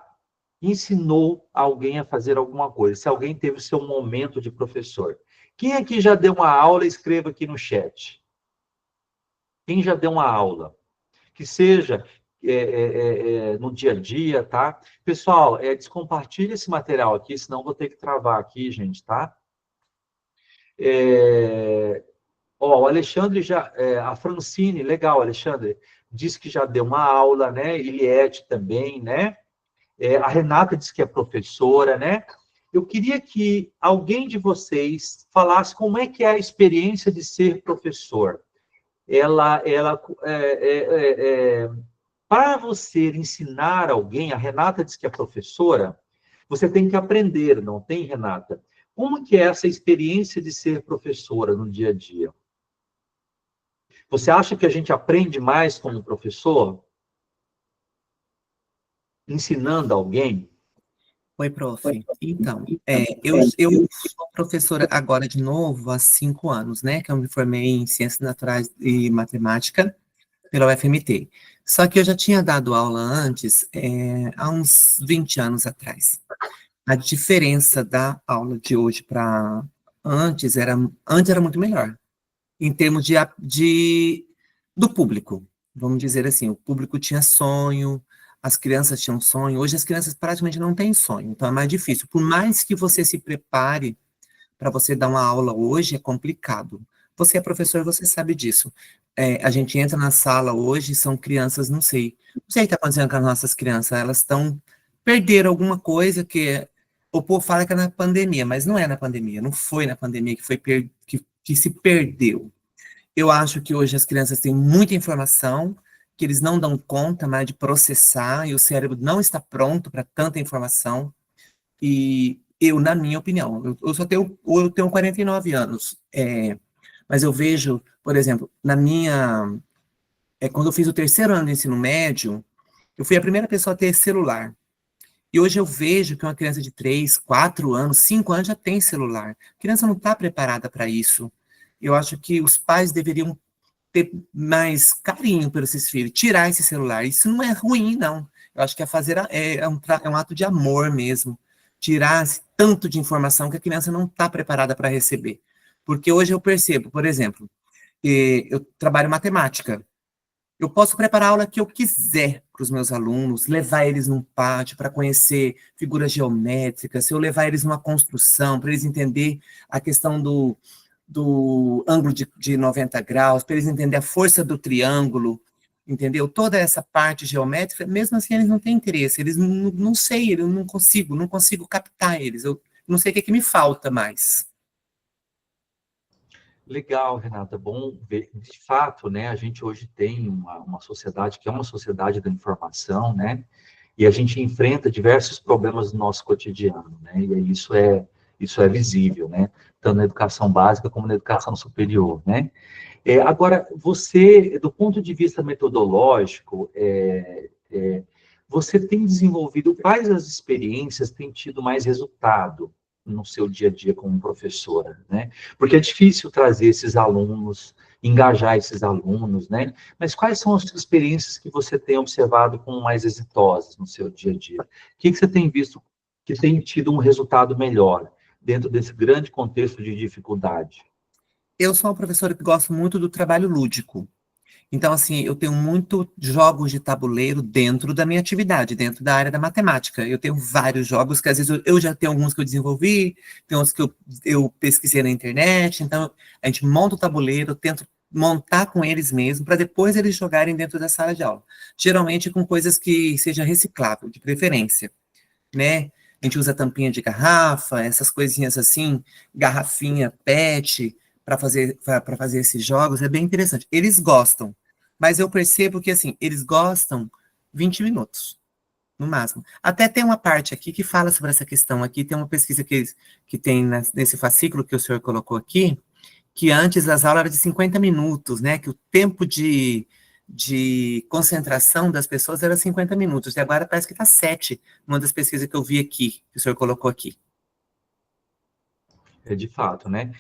ensinou alguém a fazer alguma coisa, se alguém teve o seu momento de professor. Quem aqui já deu uma aula, escreva aqui no chat. Quem já deu uma aula? Que seja no dia a dia, tá? Pessoal, descompartilha esse material aqui, senão vou ter que travar aqui, gente, tá? O Alexandre a Francine, legal, Alexandre, disse que já deu uma aula, né? Eliette também, né? A Renata disse que é professora, né? Eu queria que alguém de vocês falasse como é que é a experiência de ser professor. Para você ensinar alguém, a Renata disse que é professora, você tem que aprender, não tem, Renata? Como que é essa experiência de ser professora no dia a dia? Você acha que a gente aprende mais como professor? Ensinando alguém? Oi, prof. Então, eu sou professora agora de novo há 5 anos, né? Que eu me formei em Ciências Naturais e Matemática pela UFMT. Só que eu já tinha dado aula antes, há uns 20 anos atrás. A diferença da aula de hoje para antes era muito melhor, em termos do público. Vamos dizer assim, o público tinha sonho, as crianças tinham sonho, hoje as crianças praticamente não têm sonho, então é mais difícil. Por mais que você se prepare para você dar uma aula hoje, é complicado. Você é professor, você sabe disso. A gente entra na sala hoje, são crianças, não sei o que está acontecendo com as nossas crianças, elas perderam alguma coisa que o povo fala que é na pandemia, mas não é na pandemia, não foi na pandemia que se perdeu. Eu acho que hoje as crianças têm muita informação, que eles não dão conta mais de processar, e o cérebro não está pronto para tanta informação. E eu, na minha opinião, eu tenho 49 anos, mas eu vejo, por exemplo, quando eu fiz o 3º ano do ensino médio, eu fui a primeira pessoa a ter celular. E hoje eu vejo que uma criança de 3, 4 anos, 5 anos já tem celular. A criança não está preparada para isso. Eu acho que os pais deveriam ter mais carinho pelos seus filhos, tirar esse celular. Isso não é ruim, não. Eu acho que é um ato de amor mesmo. Tirar esse tanto de informação que a criança não está preparada para receber. Porque hoje eu percebo, por exemplo, eu trabalho matemática. Eu posso preparar a aula que eu quiser para os meus alunos, levar eles num pátio para conhecer figuras geométricas, se eu levar eles numa construção, para eles entenderem a questão do ângulo de 90 graus, para eles entenderem a força do triângulo, entendeu? Toda essa parte geométrica, mesmo assim eles não têm interesse, eles não sei, eu não consigo captar eles, eu não sei o que é que me falta mais. Legal, Renata, bom ver. De fato, né, a gente hoje tem uma sociedade que é uma sociedade da informação, né, e a gente enfrenta diversos problemas no nosso cotidiano, né, e aí isso é visível, né, tanto na educação básica como na educação superior, né. Agora, você, do ponto de vista metodológico, você tem desenvolvido, quais as experiências têm tido mais resultado no seu dia a dia como professora, né? Porque é difícil trazer esses alunos, engajar esses alunos, né? Mas quais são as experiências que você tem observado como mais exitosas no seu dia a dia? O que você tem visto que tem tido um resultado melhor dentro desse grande contexto de dificuldade? Eu sou uma professora que gosto muito do trabalho lúdico. Então, assim, eu tenho muito jogos de tabuleiro dentro da minha atividade, dentro da área da matemática. Eu tenho vários jogos que, às vezes, eu já tenho alguns que eu desenvolvi, tem outros que eu pesquisei na internet. Então, a gente monta o tabuleiro, eu tento montar com eles mesmo, para depois eles jogarem dentro da sala de aula. Geralmente com coisas que sejam recicláveis, de preferência, né? A gente usa tampinha de garrafa, essas coisinhas assim, garrafinha, PET, para fazer esses jogos, é bem interessante. Eles gostam, mas eu percebo que, assim, eles gostam 20 minutos, no máximo. Até tem uma parte aqui que fala sobre essa questão aqui, tem uma pesquisa que tem nesse fascículo que o senhor colocou aqui, que antes as aulas eram de 50 minutos, né, que o tempo de concentração das pessoas era 50 minutos, e agora parece que está 7, numa das pesquisas que eu vi aqui, que o senhor colocou aqui. De fato, né?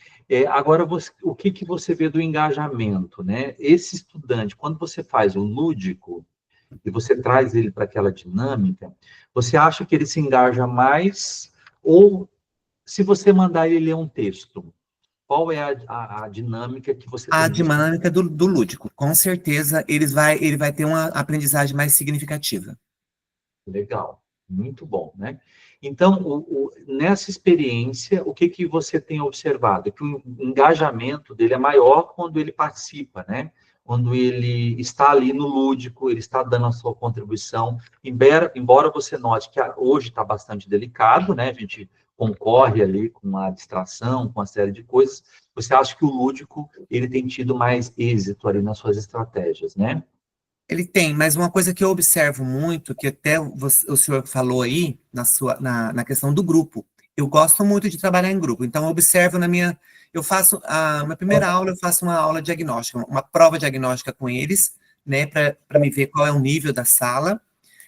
Agora, o que você vê do engajamento, né? Esse estudante, quando você faz o lúdico e você traz ele para aquela dinâmica, você acha que ele se engaja mais ou se você mandar ele ler um texto? Qual é a dinâmica que você A tem visto? dinâmica do lúdico, com certeza ele vai ter uma aprendizagem mais significativa. Legal, muito bom, né? Então, nessa experiência, o que você tem observado? Que o engajamento dele é maior quando ele participa, né? Quando ele está ali no lúdico, ele está dando a sua contribuição, embora você note que hoje está bastante delicado, né? A gente concorre ali com a distração, com uma série de coisas. Você acha que o lúdico, ele tem tido mais êxito ali nas suas estratégias, né? Ele tem, mas uma coisa que eu observo muito, que até o senhor falou aí, na questão do grupo. Eu gosto muito de trabalhar em grupo, então eu observo eu faço, na primeira aula, eu faço uma aula diagnóstica, uma prova diagnóstica com eles, né, para me ver qual é o nível da sala,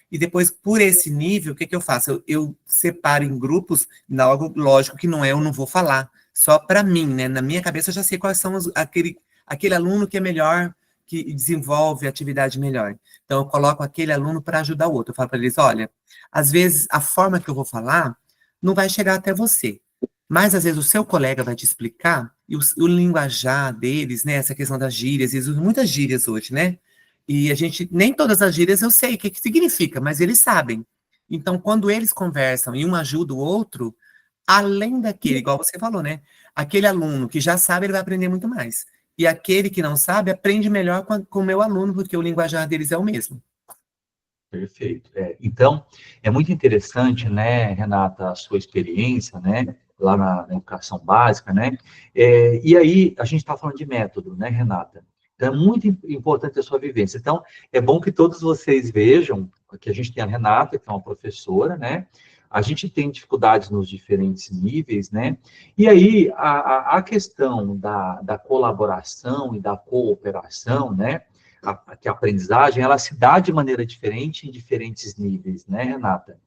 e depois, por esse nível, o que eu faço? Eu separo em grupos, algo lógico que eu não vou falar, só para mim, né, na minha cabeça eu já sei quais são aquele aluno que é melhor, que desenvolve a atividade melhor. Então, eu coloco aquele aluno para ajudar o outro. Eu falo para eles, olha, às vezes a forma que eu vou falar não vai chegar até você, mas às vezes o seu colega vai te explicar, e o linguajar deles, né, essa questão das gírias, eles usam muitas gírias hoje, né? E nem todas as gírias eu sei o que significa, mas eles sabem. Então, quando eles conversam e um ajuda o outro, além daquele, igual você falou, né? Aquele aluno que já sabe, ele vai aprender muito mais. E aquele que não sabe, aprende melhor com o meu aluno, porque o linguajar deles é o mesmo. Perfeito. Então, é muito interessante, né, Renata, a sua experiência, né, lá na educação básica, né? E aí, a gente está falando de método, né, Renata? Então, é muito importante a sua vivência. Então, é bom que todos vocês vejam que a gente tem a Renata, que é uma professora, né? A gente tem dificuldades nos diferentes níveis, né? E aí, a questão da colaboração e da cooperação, né? Que a aprendizagem, ela se dá de maneira diferente em diferentes níveis, né, Renata?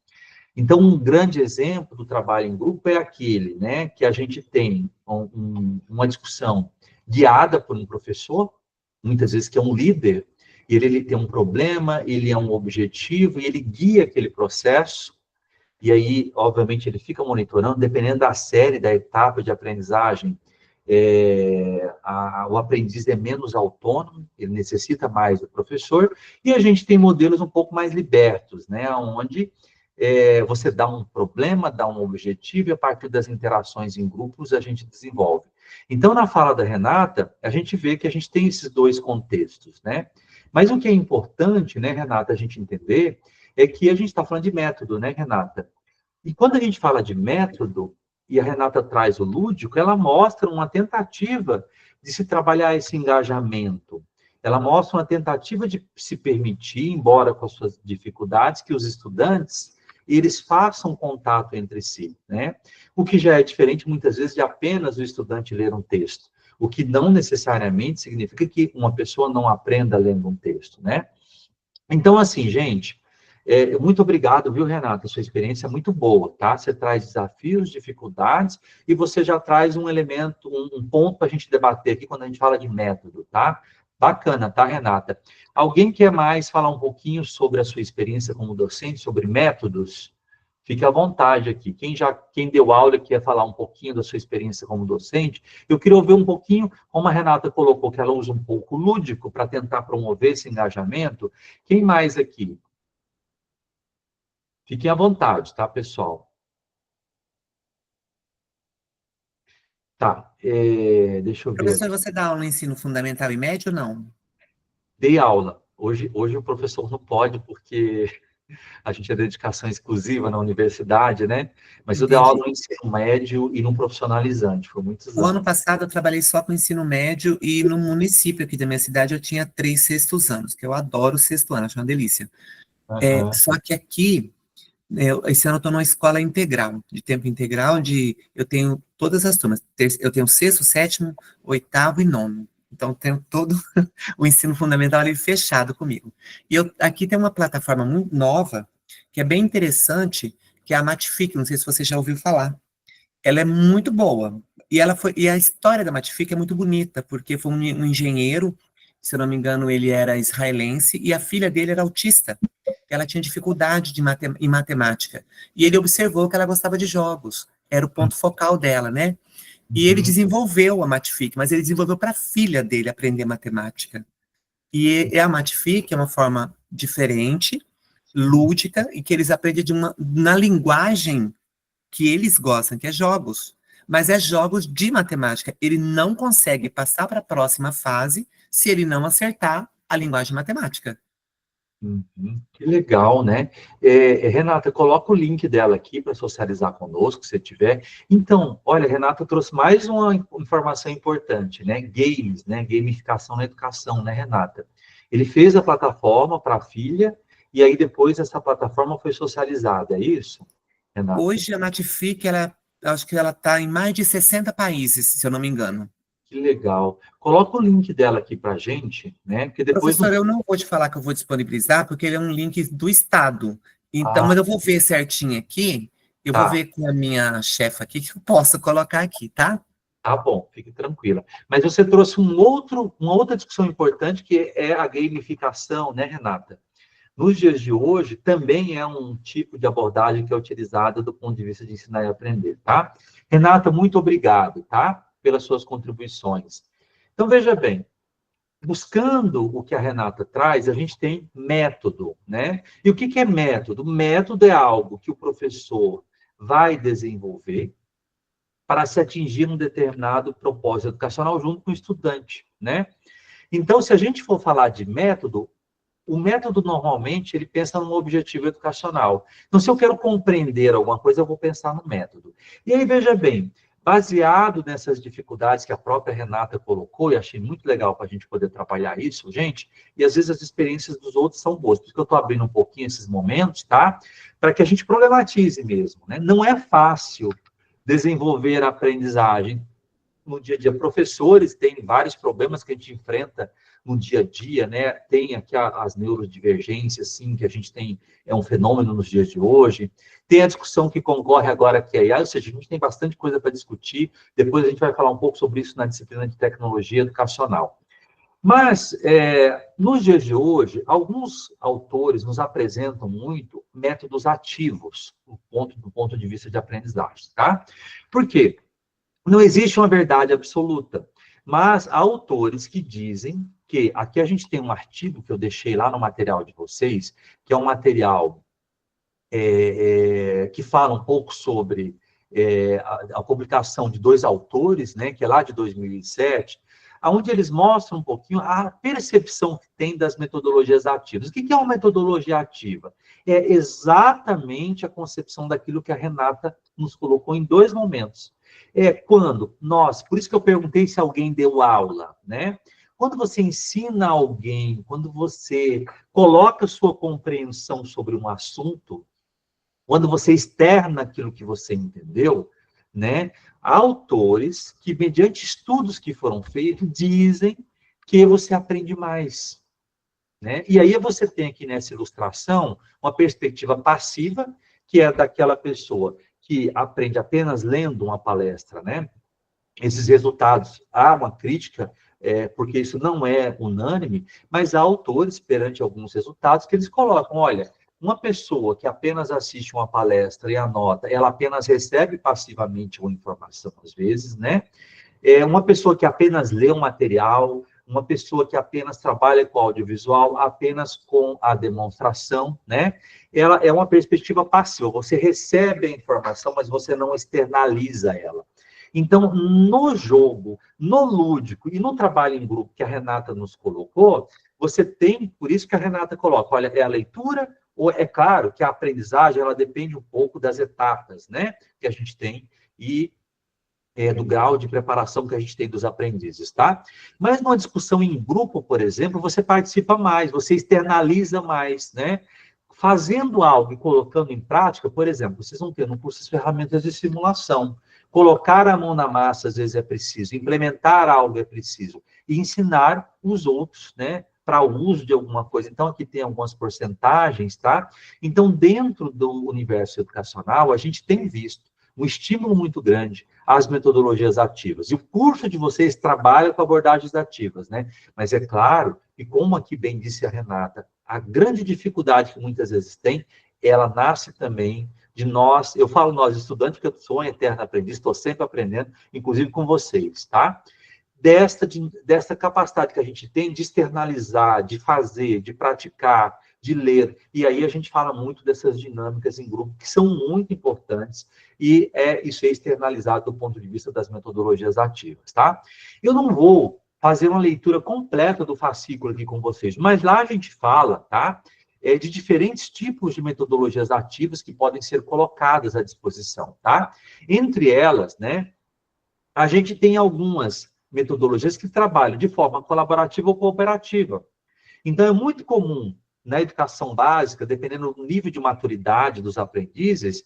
Então, um grande exemplo do trabalho em grupo é aquele, né, que a gente tem uma discussão guiada por um professor, muitas vezes que é um líder, e ele tem um problema, ele é um objetivo, e ele guia aquele processo, e aí, obviamente, ele fica monitorando, dependendo da série, da etapa de aprendizagem, o aprendiz é menos autônomo, ele necessita mais do professor, e a gente tem modelos um pouco mais libertos, né, onde você dá um problema, dá um objetivo, e a partir das interações em grupos a gente desenvolve. Então, na fala da Renata, a gente vê que a gente tem esses dois contextos, né? Mas o que é importante, né, Renata, a gente entender, é que a gente está falando de método, né, Renata? E quando a gente fala de método, e a Renata traz o lúdico, ela mostra uma tentativa de se trabalhar esse engajamento. Ela mostra uma tentativa de se permitir, embora com as suas dificuldades, que os estudantes eles façam contato entre si, né? O que já é diferente, muitas vezes, de apenas o estudante ler um texto. O que não necessariamente significa que uma pessoa não aprenda lendo um texto, né? Então, assim, gente, muito obrigado, viu, Renata? Sua experiência é muito boa, tá? Você traz desafios, dificuldades, e você já traz um elemento, um ponto para a gente debater aqui quando a gente fala de método, tá? Bacana, tá, Renata? Alguém quer mais falar um pouquinho sobre a sua experiência como docente, sobre métodos? Fique à vontade aqui. Quem deu aula e quer falar um pouquinho da sua experiência como docente, eu queria ouvir um pouquinho, como a Renata colocou, que ela usa um pouco lúdico para tentar promover esse engajamento. Quem mais aqui? Fiquem à vontade, tá, pessoal? Tá, deixa eu ver Professor, aqui. você dá aula no ensino fundamental e médio ou não? Dei aula. Hoje o professor não pode, porque a gente é dedicação exclusiva na universidade, né? Mas eu dei aula Entendi. no ensino médio e no profissionalizante, por muitos O ano anos. passado eu trabalhei só com ensino médio e no município aqui da minha cidade eu tinha 3 sextos anos, que eu adoro o sexto ano, acho uma delícia. Aham. Só que aqui, esse ano eu estou numa escola integral, de tempo integral, eu tenho todas as turmas. Eu tenho sexto, sétimo, oitavo e nono. Então, tenho todo o ensino fundamental ali fechado comigo. E aqui tem uma plataforma muito nova, que é bem interessante, que é a Matific, não sei se você já ouviu falar. Ela é muito boa. E a história da Matific é muito bonita, porque foi um engenheiro, se eu não me engano, ele era israelense, e a filha dele era autista. Ela tinha dificuldade em matemática. E ele observou que ela gostava de jogos. Era o ponto focal dela, né? E ele Uhum. desenvolveu a Matific, mas ele desenvolveu para a filha dele aprender matemática. E a Matific é uma forma diferente, lúdica, e que eles aprendem na linguagem que eles gostam, que é jogos. Mas é jogos de matemática. Ele não consegue passar para a próxima fase se ele não acertar a linguagem matemática. Uhum. Que legal, né? Renata, coloca o link dela aqui para socializar conosco, se tiver. Então, olha, Renata trouxe mais uma informação importante, né? Games, né? Gamificação na educação, né, Renata? Ele fez a plataforma para a filha e aí depois essa plataforma foi socializada, é isso, Renata? Hoje a Matific, acho que ela está em mais de 60 países, se eu não me engano. Que legal. Coloca o link dela aqui para a gente, né? Porque depois Professor, eu não vou te falar que eu vou disponibilizar, porque ele é um link do Estado. Então, mas eu vou ver certinho aqui, eu vou Tá. ver com a minha chefe aqui que eu posso colocar aqui, tá? Tá bom, fique tranquila. Mas você trouxe uma outra discussão importante, que é a gamificação, né, Renata? Nos dias de hoje, também é um tipo de abordagem que é utilizada do ponto de vista de ensinar e aprender, tá? Renata, muito obrigado, tá? Pelas suas contribuições. Então, veja bem, buscando o que a Renata traz, a gente tem método, né? E o que é método? Método é algo que o professor vai desenvolver para se atingir um determinado propósito educacional junto com o estudante, né? Então, se a gente for falar de método, o método normalmente ele pensa num objetivo educacional. Então, se eu quero compreender alguma coisa, eu vou pensar no método. E aí, veja bem, baseado nessas dificuldades que a própria Renata colocou, e achei muito legal para a gente poder trabalhar isso, gente, e às vezes as experiências dos outros são boas, por isso que eu estou abrindo um pouquinho esses momentos, tá? Para que a gente problematize mesmo, né? Não é fácil desenvolver a aprendizagem no dia a dia. Professores têm vários problemas que a gente enfrenta no dia a dia, né? Tem aqui as neurodivergências, sim, que a gente tem, é um fenômeno nos dias de hoje. Tem a discussão que concorre agora que é AI, ou seja, a gente tem bastante coisa para discutir. Depois a gente vai falar um pouco sobre isso na disciplina de tecnologia educacional. Mas, nos dias de hoje, alguns autores nos apresentam muito métodos ativos do ponto de vista de aprendizagem, tá? Por quê? Não existe uma verdade absoluta, mas há autores que dizem que, aqui a gente tem um artigo que eu deixei lá no material de vocês, que é um material que fala um pouco sobre a publicação de 2 autores, né, que é lá de 2007, onde eles mostram um pouquinho a percepção que tem das metodologias ativas. O que é uma metodologia ativa? É exatamente a concepção daquilo que a Renata nos colocou em 2 momentos. Quando nós, por isso que eu perguntei se alguém deu aula, né? Quando você ensina alguém, quando você coloca sua compreensão sobre um assunto, quando você externa aquilo que você entendeu, né? Há autores que, mediante estudos que foram feitos, dizem que você aprende mais, né? E aí você tem aqui nessa ilustração uma perspectiva passiva, que é daquela pessoa que aprende apenas lendo uma palestra, né? Esses resultados, há uma crítica, porque isso não é unânime, mas há autores, perante alguns resultados, que eles colocam, olha, uma pessoa que apenas assiste uma palestra e anota, ela apenas recebe passivamente uma informação, às vezes, né? Uma pessoa que apenas lê um material, uma pessoa que apenas trabalha com audiovisual, apenas com a demonstração, né? Ela é uma perspectiva passiva, você recebe a informação, mas você não externaliza ela. Então, no jogo, no lúdico e no trabalho em grupo que a Renata nos colocou, você tem, por isso que a Renata coloca, olha, é a leitura, ou é claro que a aprendizagem, ela depende um pouco das etapas, né, que a gente tem e do grau de preparação que a gente tem dos aprendizes, tá? Mas numa discussão em grupo, por exemplo, você participa mais, você externaliza mais, né? Fazendo algo e colocando em prática, por exemplo, vocês vão ter no curso as ferramentas de simulação. Colocar a mão na massa, às vezes, é preciso. Implementar algo é preciso. E ensinar os outros, né? Para o uso de alguma coisa. Então, aqui tem algumas porcentagens, tá? Então, dentro do universo educacional, a gente tem visto um estímulo muito grande às metodologias ativas. E o curso de vocês trabalha com abordagens ativas, né? Mas é claro que, como aqui bem disse a Renata, a grande dificuldade que muitas vezes tem, ela nasce também de nós, eu falo nós estudantes, porque eu sou um eterno aprendiz, estou sempre aprendendo, inclusive com vocês, tá? Desta capacidade que a gente tem de externalizar, de fazer, de praticar, de ler. E aí a gente fala muito dessas dinâmicas em grupo, que são muito importantes, e isso é externalizado do ponto de vista das metodologias ativas, tá? Eu não vou fazer uma leitura completa do fascículo aqui com vocês, mas lá a gente fala, tá? De diferentes tipos de metodologias ativas que podem ser colocadas à disposição, tá? Entre elas, né, a gente tem algumas metodologias que trabalham de forma colaborativa ou cooperativa. Então, é muito comum na educação básica, dependendo do nível de maturidade dos aprendizes,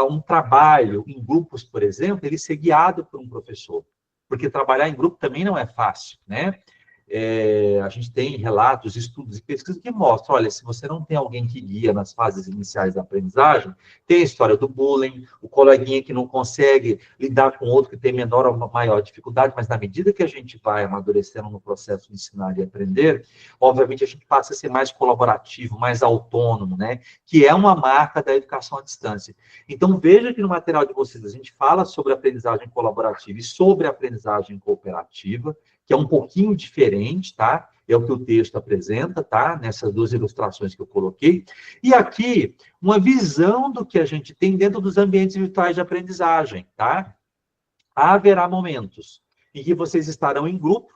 um trabalho em grupos, por exemplo, ele ser guiado por um professor. Porque trabalhar em grupo também não é fácil, né? A gente tem relatos, estudos e pesquisas que mostram, olha, se você não tem alguém que guia nas fases iniciais da aprendizagem, tem a história do bullying, o coleguinha que não consegue lidar com outro que tem menor ou maior dificuldade, mas na medida que a gente vai amadurecendo no processo de ensinar e aprender, obviamente a gente passa a ser mais colaborativo, mais autônomo, né? Que é uma marca da educação à distância. Então, veja que no material de vocês a gente fala sobre aprendizagem colaborativa e sobre aprendizagem cooperativa, que é um pouquinho diferente, tá? É o que o texto apresenta, tá? Nessas 2 ilustrações que eu coloquei. E aqui, uma visão do que a gente tem dentro dos ambientes virtuais de aprendizagem, tá? Haverá momentos em que vocês estarão em grupo,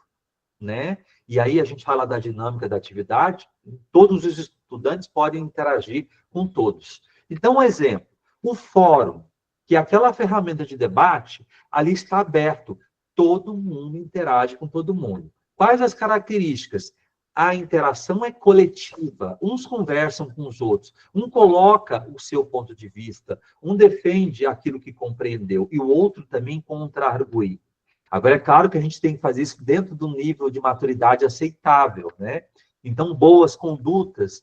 né? E aí a gente fala da dinâmica da atividade, todos os estudantes podem interagir com todos. Então, um exemplo, o fórum, que é aquela ferramenta de debate, ali está aberto. Todo mundo interage com todo mundo. Quais as características? A interação é coletiva. Uns conversam com os outros. Um coloca o seu ponto de vista. Um defende aquilo que compreendeu. E o outro também contra-argue. Agora, é claro que a gente tem que fazer isso dentro do nível de maturidade aceitável, né? Então, boas condutas.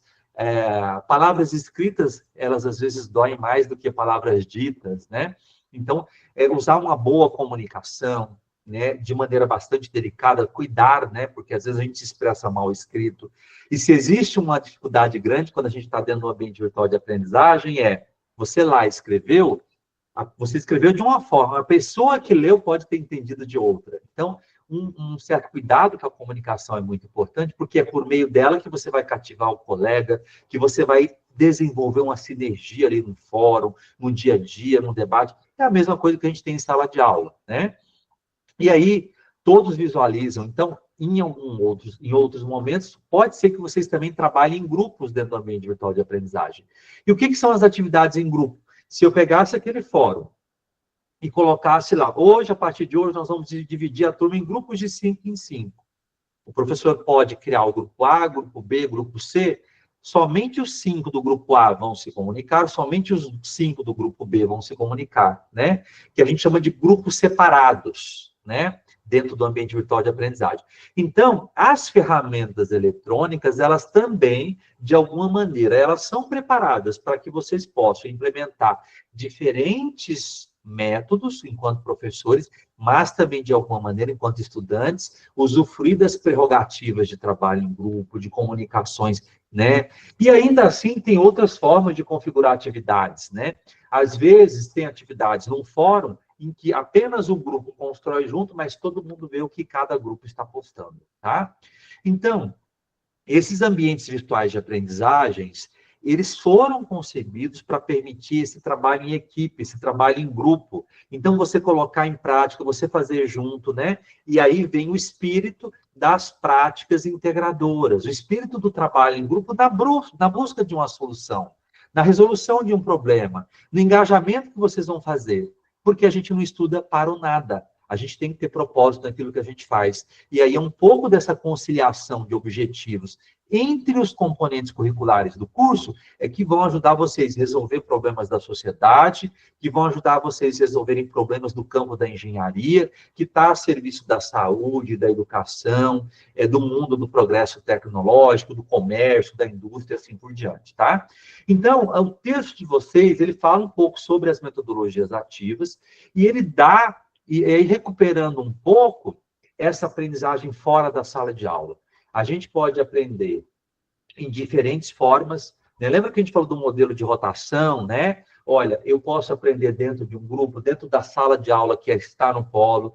Palavras escritas, elas às vezes doem mais do que palavras ditas, né? Então, usar uma boa comunicação, né, de maneira bastante delicada, cuidar, né, porque às vezes a gente se expressa mal escrito. E se existe uma dificuldade grande quando a gente está dentro do ambiente virtual de aprendizagem, você lá escreveu, Você escreveu de uma forma, a pessoa que leu pode ter entendido de outra. Então, um certo cuidado com a comunicação é muito importante, porque é por meio dela que você vai cativar o colega, que você vai desenvolver uma sinergia ali no fórum, no dia a dia, no debate. É a mesma coisa que a gente tem em sala de aula, né? E aí, todos visualizam. Então, em outros momentos, pode ser que vocês também trabalhem em grupos dentro do ambiente virtual de aprendizagem. E o que são as atividades em grupo? Se eu pegasse aquele fórum e colocasse lá, hoje, a partir de hoje, nós vamos dividir a turma em grupos de 5 em 5. O professor pode criar o grupo A, grupo B, grupo C. Somente os 5 do grupo A vão se comunicar, somente os 5 do grupo B vão se comunicar, né? Que a gente chama de grupos separados, né? Dentro do ambiente virtual de aprendizagem. Então, as ferramentas eletrônicas, elas também, de alguma maneira, elas são preparadas para que vocês possam implementar diferentes métodos, enquanto professores, mas também, de alguma maneira, enquanto estudantes, usufruir das prerrogativas de trabalho em grupo, de comunicações, né? E ainda assim, tem outras formas de configurar atividades, né? Às vezes, tem atividades num fórum em que apenas o grupo constrói junto, mas todo mundo vê o que cada grupo está postando, tá? Então, esses ambientes virtuais de aprendizagens, eles foram concebidos para permitir esse trabalho em equipe, esse trabalho em grupo. Então, você colocar em prática, você fazer junto, né? E aí vem o espírito das práticas integradoras, o espírito do trabalho em grupo na busca de uma solução, na resolução de um problema, no engajamento que vocês vão fazer. Porque a gente não estuda para o nada. A gente tem que ter propósito naquilo que a gente faz. E aí é um pouco dessa conciliação de objetivos entre os componentes curriculares do curso é que vão ajudar vocês a resolver problemas da sociedade, que vão ajudar vocês a resolverem problemas do campo da engenharia, que está a serviço da saúde, da educação, do mundo do progresso tecnológico, do comércio, da indústria, assim por diante, tá? Então, o texto de vocês, ele fala um pouco sobre as metodologias ativas e ele dá, e recuperando um pouco, essa aprendizagem fora da sala de aula. A gente pode aprender em diferentes formas, né? Lembra que a gente falou do modelo de rotação, né? Olha, eu posso aprender dentro de um grupo, dentro da sala de aula que está no polo,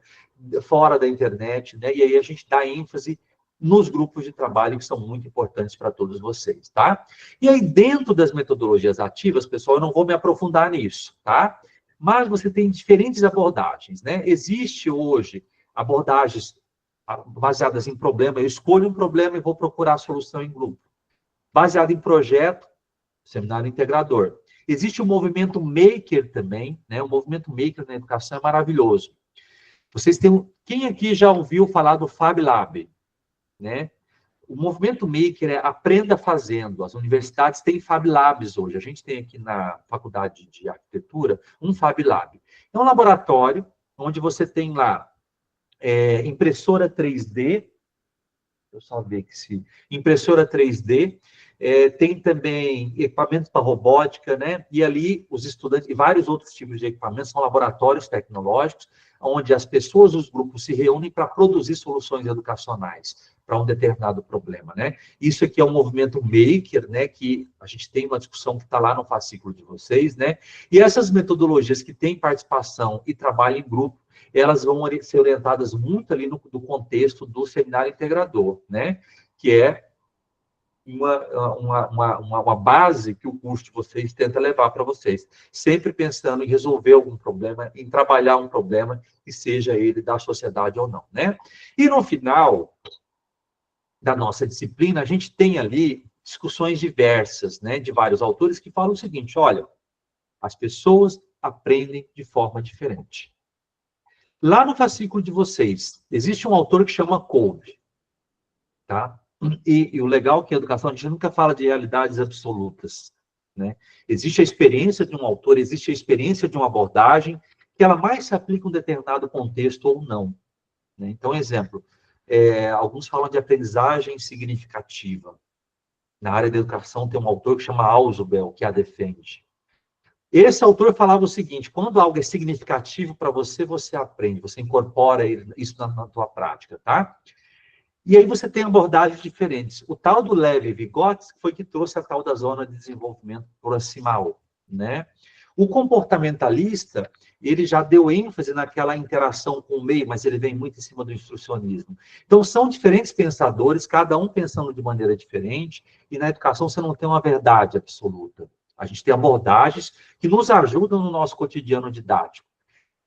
fora da internet, né? E aí a gente dá ênfase nos grupos de trabalho que são muito importantes para todos vocês, tá? E aí, dentro das metodologias ativas, pessoal, eu não vou me aprofundar nisso, tá? Mas você tem diferentes abordagens, né? Existe hoje abordagens baseadas em problema, eu escolho um problema e vou procurar a solução em grupo. Baseado em projeto, seminário integrador. Existe o movimento maker também, né? O movimento maker na educação é maravilhoso. Vocês têm, quem aqui já ouviu falar do Fab Lab, né? O movimento maker é aprenda fazendo. As universidades têm Fab Labs hoje. A gente tem aqui na Faculdade de Arquitetura um Fab Lab. É um laboratório onde você tem lá impressora 3D, eu só ver que se impressora 3D, tem também equipamentos para robótica, né? E ali os estudantes e vários outros tipos de equipamentos são laboratórios tecnológicos, onde as pessoas, os grupos se reúnem para produzir soluções educacionais para um determinado problema, né? Isso aqui é um movimento maker, né? Que a gente tem uma discussão que está lá no fascículo de vocês, né? E essas metodologias que têm participação e trabalho em grupo, elas vão ser orientadas muito ali no contexto do seminário integrador, né? Que é uma base que o curso de vocês tenta levar para vocês, sempre pensando em resolver algum problema, em trabalhar um problema, que seja ele da sociedade ou não, né? E no final da nossa disciplina, a gente tem ali discussões diversas, né, de vários autores que falam o seguinte, olha, as pessoas aprendem de forma diferente. Lá no fascículo de vocês, existe um autor que chama Kolbe, tá? E o legal é que a educação, a gente nunca fala de realidades absolutas, né? Existe a experiência de um autor, existe a experiência de uma abordagem, que ela mais se aplica em um determinado contexto ou não, né? Então, exemplo, alguns falam de aprendizagem significativa. Na área da educação tem um autor que chama Ausubel, que a defende. Esse autor falava o seguinte, quando algo é significativo para você, você aprende, você incorpora isso na tua prática, tá? E aí você tem abordagens diferentes. O tal do Levi-Vygotsky foi que trouxe a tal da zona de desenvolvimento proximal, né? O comportamentalista, ele já deu ênfase naquela interação com o meio, mas ele vem muito em cima do instrucionismo. Então, são diferentes pensadores, cada um pensando de maneira diferente, e na educação você não tem uma verdade absoluta. A gente tem abordagens que nos ajudam no nosso cotidiano didático.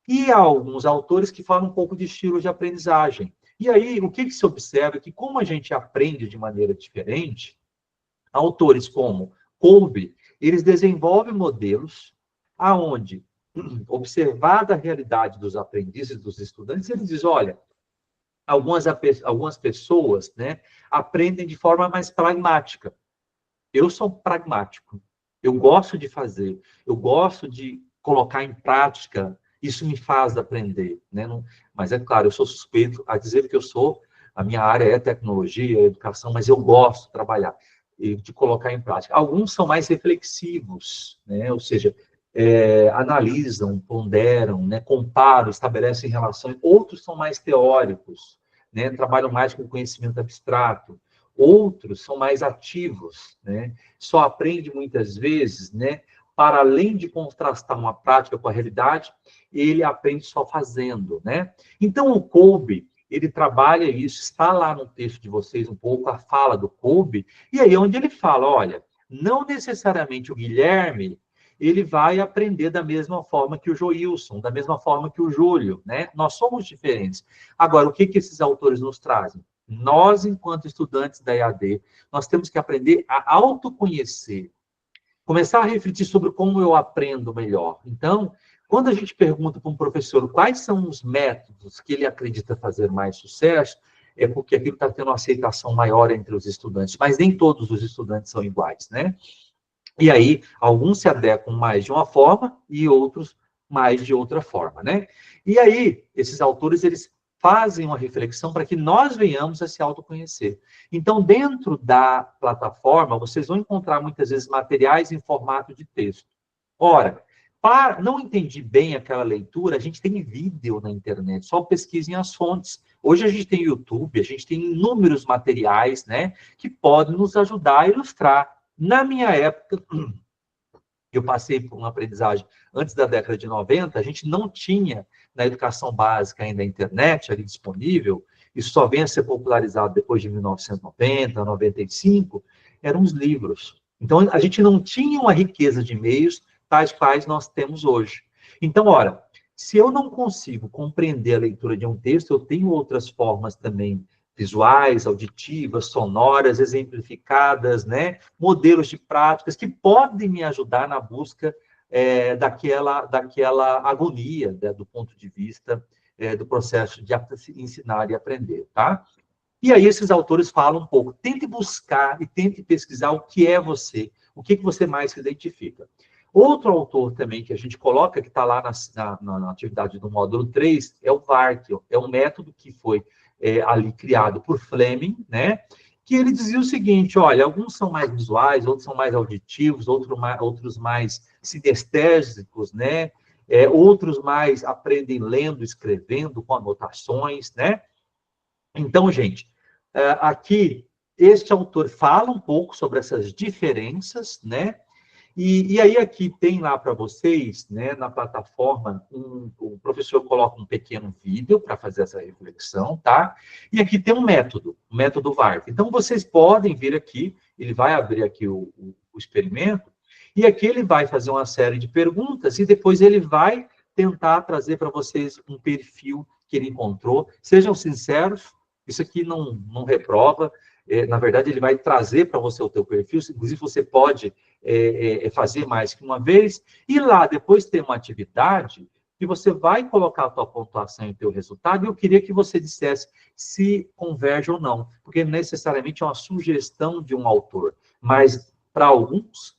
E há alguns autores que falam um pouco de estilo de aprendizagem. E aí, o que se observa é que, como a gente aprende de maneira diferente, autores como Kolbe, eles desenvolvem modelos aonde, observada a realidade dos aprendizes, dos estudantes, eles dizem, olha, algumas pessoas, né, aprendem de forma mais pragmática. Eu sou pragmático. Eu gosto de fazer. Eu gosto de colocar em prática. Isso me faz aprender, né? Mas é claro, eu sou suspeito a dizer que a minha área é tecnologia, educação, mas eu gosto de trabalhar e de colocar em prática. Alguns são mais reflexivos, né? Ou seja, analisam, ponderam, né? Comparam, estabelecem relações. Outros são mais teóricos, né? Trabalham mais com conhecimento abstrato. Outros são mais ativos, né? Só aprende muitas vezes, né? Para além de contrastar uma prática com a realidade, ele aprende só fazendo, né? Então, o Kolbe, ele trabalha isso, está lá no texto de vocês um pouco, a fala do Kolbe, e aí é onde ele fala, olha, não necessariamente o Guilherme, ele vai aprender da mesma forma que o Joilson, da mesma forma que o Júlio, né? Nós somos diferentes. Agora, o que esses autores nos trazem? Nós, enquanto estudantes da EAD, nós temos que aprender a autoconhecer, começar a refletir sobre como eu aprendo melhor. Então, quando a gente pergunta para um professor quais são os métodos que ele acredita fazer mais sucesso, é porque aquilo está tendo uma aceitação maior entre os estudantes, mas nem todos os estudantes são iguais, né? E aí, alguns se adequam mais de uma forma e outros mais de outra forma, né? E aí, esses autores, eles fazem uma reflexão para que nós venhamos a se autoconhecer. Então, dentro da plataforma, vocês vão encontrar muitas vezes materiais em formato de texto. Ora, não entendi bem aquela leitura, a gente tem vídeo na internet, só pesquisem as fontes. Hoje a gente tem YouTube, a gente tem inúmeros materiais, né, que podem nos ajudar a ilustrar. Na minha época, eu passei por uma aprendizagem antes da década de 90, a gente não tinha na educação básica ainda a internet ali disponível, isso só vem a ser popularizado depois de 1990, 95, eram os livros. Então, a gente não tinha uma riqueza de meios tais quais nós temos hoje. Então, ora, se eu não consigo compreender a leitura de um texto, eu tenho outras formas também visuais, auditivas, sonoras, exemplificadas, né? Modelos de práticas que podem me ajudar na busca daquela agonia, né? Do ponto de vista do processo de ensinar e aprender, tá? E aí esses autores falam um pouco, tente buscar e tente pesquisar o que é você, o que você mais se identifica. Outro autor também que a gente coloca, que está lá na atividade do módulo 3, é o Vark, é um método que foi ali criado por Fleming, né? Que ele dizia o seguinte, olha, alguns são mais visuais, outros são mais auditivos, outros mais sinestésicos, né? Outros mais aprendem lendo, escrevendo, com anotações, né? Então, gente, aqui, este autor fala um pouco sobre essas diferenças, né? E aí aqui tem lá para vocês, né, na plataforma, o professor coloca um pequeno vídeo para fazer essa reflexão, tá? E aqui tem um método, o método VARP. Então, vocês podem vir aqui, ele vai abrir aqui o experimento, e aqui ele vai fazer uma série de perguntas, e depois ele vai tentar trazer para vocês um perfil que ele encontrou. Sejam sinceros, isso aqui não reprova, na verdade, ele vai trazer para você o teu perfil, inclusive você pode fazer mais que uma vez, e lá depois tem uma atividade que você vai colocar a tua pontuação e o teu resultado, e eu queria que você dissesse se converge ou não, porque necessariamente é uma sugestão de um autor, mas para alguns,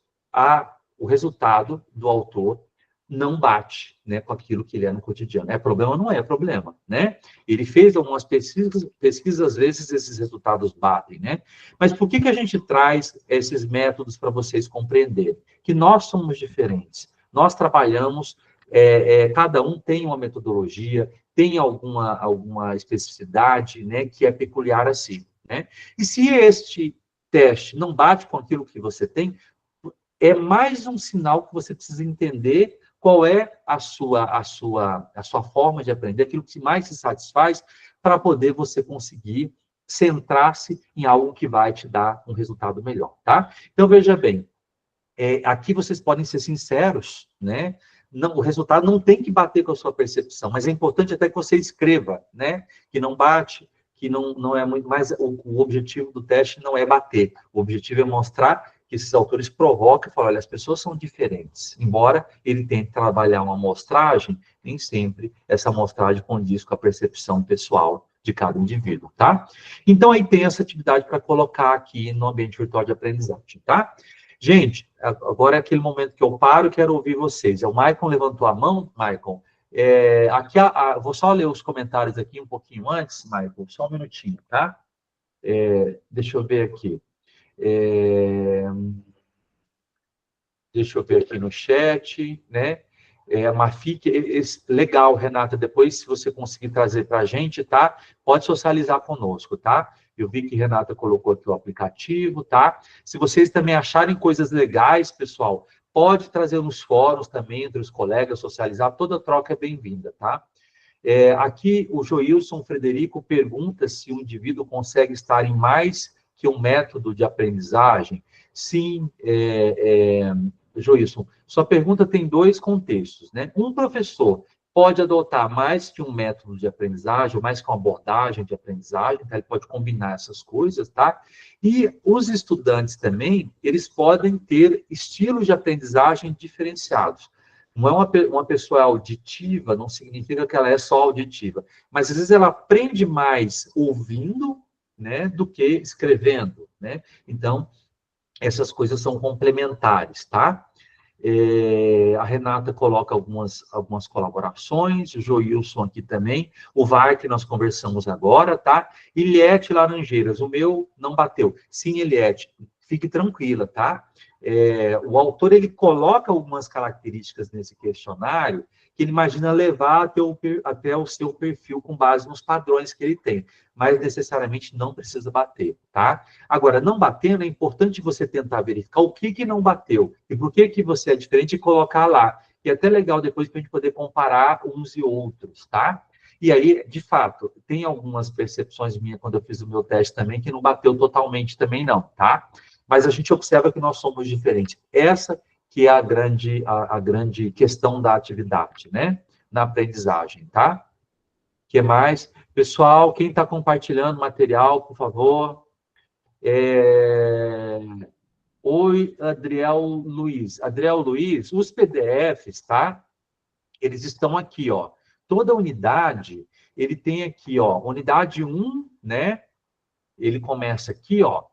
o resultado do autor não bate, né, com aquilo que ele é no cotidiano. É problema? Não é problema, né? Ele fez algumas pesquisas, às vezes esses resultados batem, né? Mas por que a gente traz esses métodos para vocês compreenderem? Que nós somos diferentes. Nós trabalhamos, cada um tem uma metodologia, tem alguma especificidade, né, que é peculiar a si, né? E se este teste não bate com aquilo que você tem, é mais um sinal que você precisa entender qual é a sua forma de aprender, aquilo que mais se satisfaz, para poder você conseguir centrar-se em algo que vai te dar um resultado melhor, tá? Então, veja bem, aqui vocês podem ser sinceros, né? Não, o resultado não tem que bater com a sua percepção, mas é importante até que você escreva, né? Que não bate, que não é muito mais... O objetivo do teste não é bater, o objetivo é mostrar que esses autores provocam e falam, olha, as pessoas são diferentes. Embora ele tente trabalhar uma amostragem, nem sempre essa amostragem condiz com a percepção pessoal de cada indivíduo, tá? Então, aí tem essa atividade para colocar aqui no ambiente virtual de aprendizagem, tá? Gente, agora é aquele momento que eu paro e quero ouvir vocês. O Maicon levantou a mão, Maicon. Aqui, vou só ler os comentários aqui um pouquinho antes, Maicon, só um minutinho, tá? Deixa eu ver aqui. Deixa eu ver aqui no chat, né? A Mafik, legal, Renata, depois, se você conseguir trazer para a gente, tá? Pode socializar conosco, tá? Eu vi que Renata colocou aqui o aplicativo, tá? Se vocês também acharem coisas legais, pessoal, pode trazer nos fóruns também, entre os colegas, socializar, toda troca é bem-vinda, tá? Aqui, o Joilson Frederico pergunta se o indivíduo consegue estar em mais que um método de aprendizagem. Sim, Joilson, sua pergunta tem dois contextos, né? Um professor pode adotar mais que um método de aprendizagem, ou mais que uma abordagem de aprendizagem, tá? Ele pode combinar essas coisas, tá? E os estudantes também, eles podem ter estilos de aprendizagem diferenciados. Não é uma pessoa auditiva, não significa que ela é só auditiva, mas às vezes ela aprende mais ouvindo, né, do que escrevendo, né? Então, essas coisas são complementares, tá? A Renata coloca algumas colaborações, o Joilson aqui também, o VAR que nós conversamos agora, tá? Eliette Laranjeiras, o meu não bateu. Sim, Eliette, fique tranquila, tá? O autor, ele coloca algumas características nesse questionário que ele imagina levar até o seu perfil com base nos padrões que ele tem, mas necessariamente não precisa bater, tá? Agora, não batendo, é importante você tentar verificar o que não bateu e por que você é diferente e colocar lá. E é até legal depois para a gente poder comparar uns e outros, tá? E aí, de fato, tem algumas percepções minhas quando eu fiz o meu teste também que não bateu totalmente também não, tá? Mas a gente observa que nós somos diferentes. Essa que é a grande questão da atividade, né? Na aprendizagem, tá? O que mais? Pessoal, quem está compartilhando material, por favor. Oi, Adriel Luiz. Adriel Luiz, os PDFs, tá? Eles estão aqui, ó. Toda unidade, ele tem aqui, ó, unidade 1, né? Ele começa aqui, ó.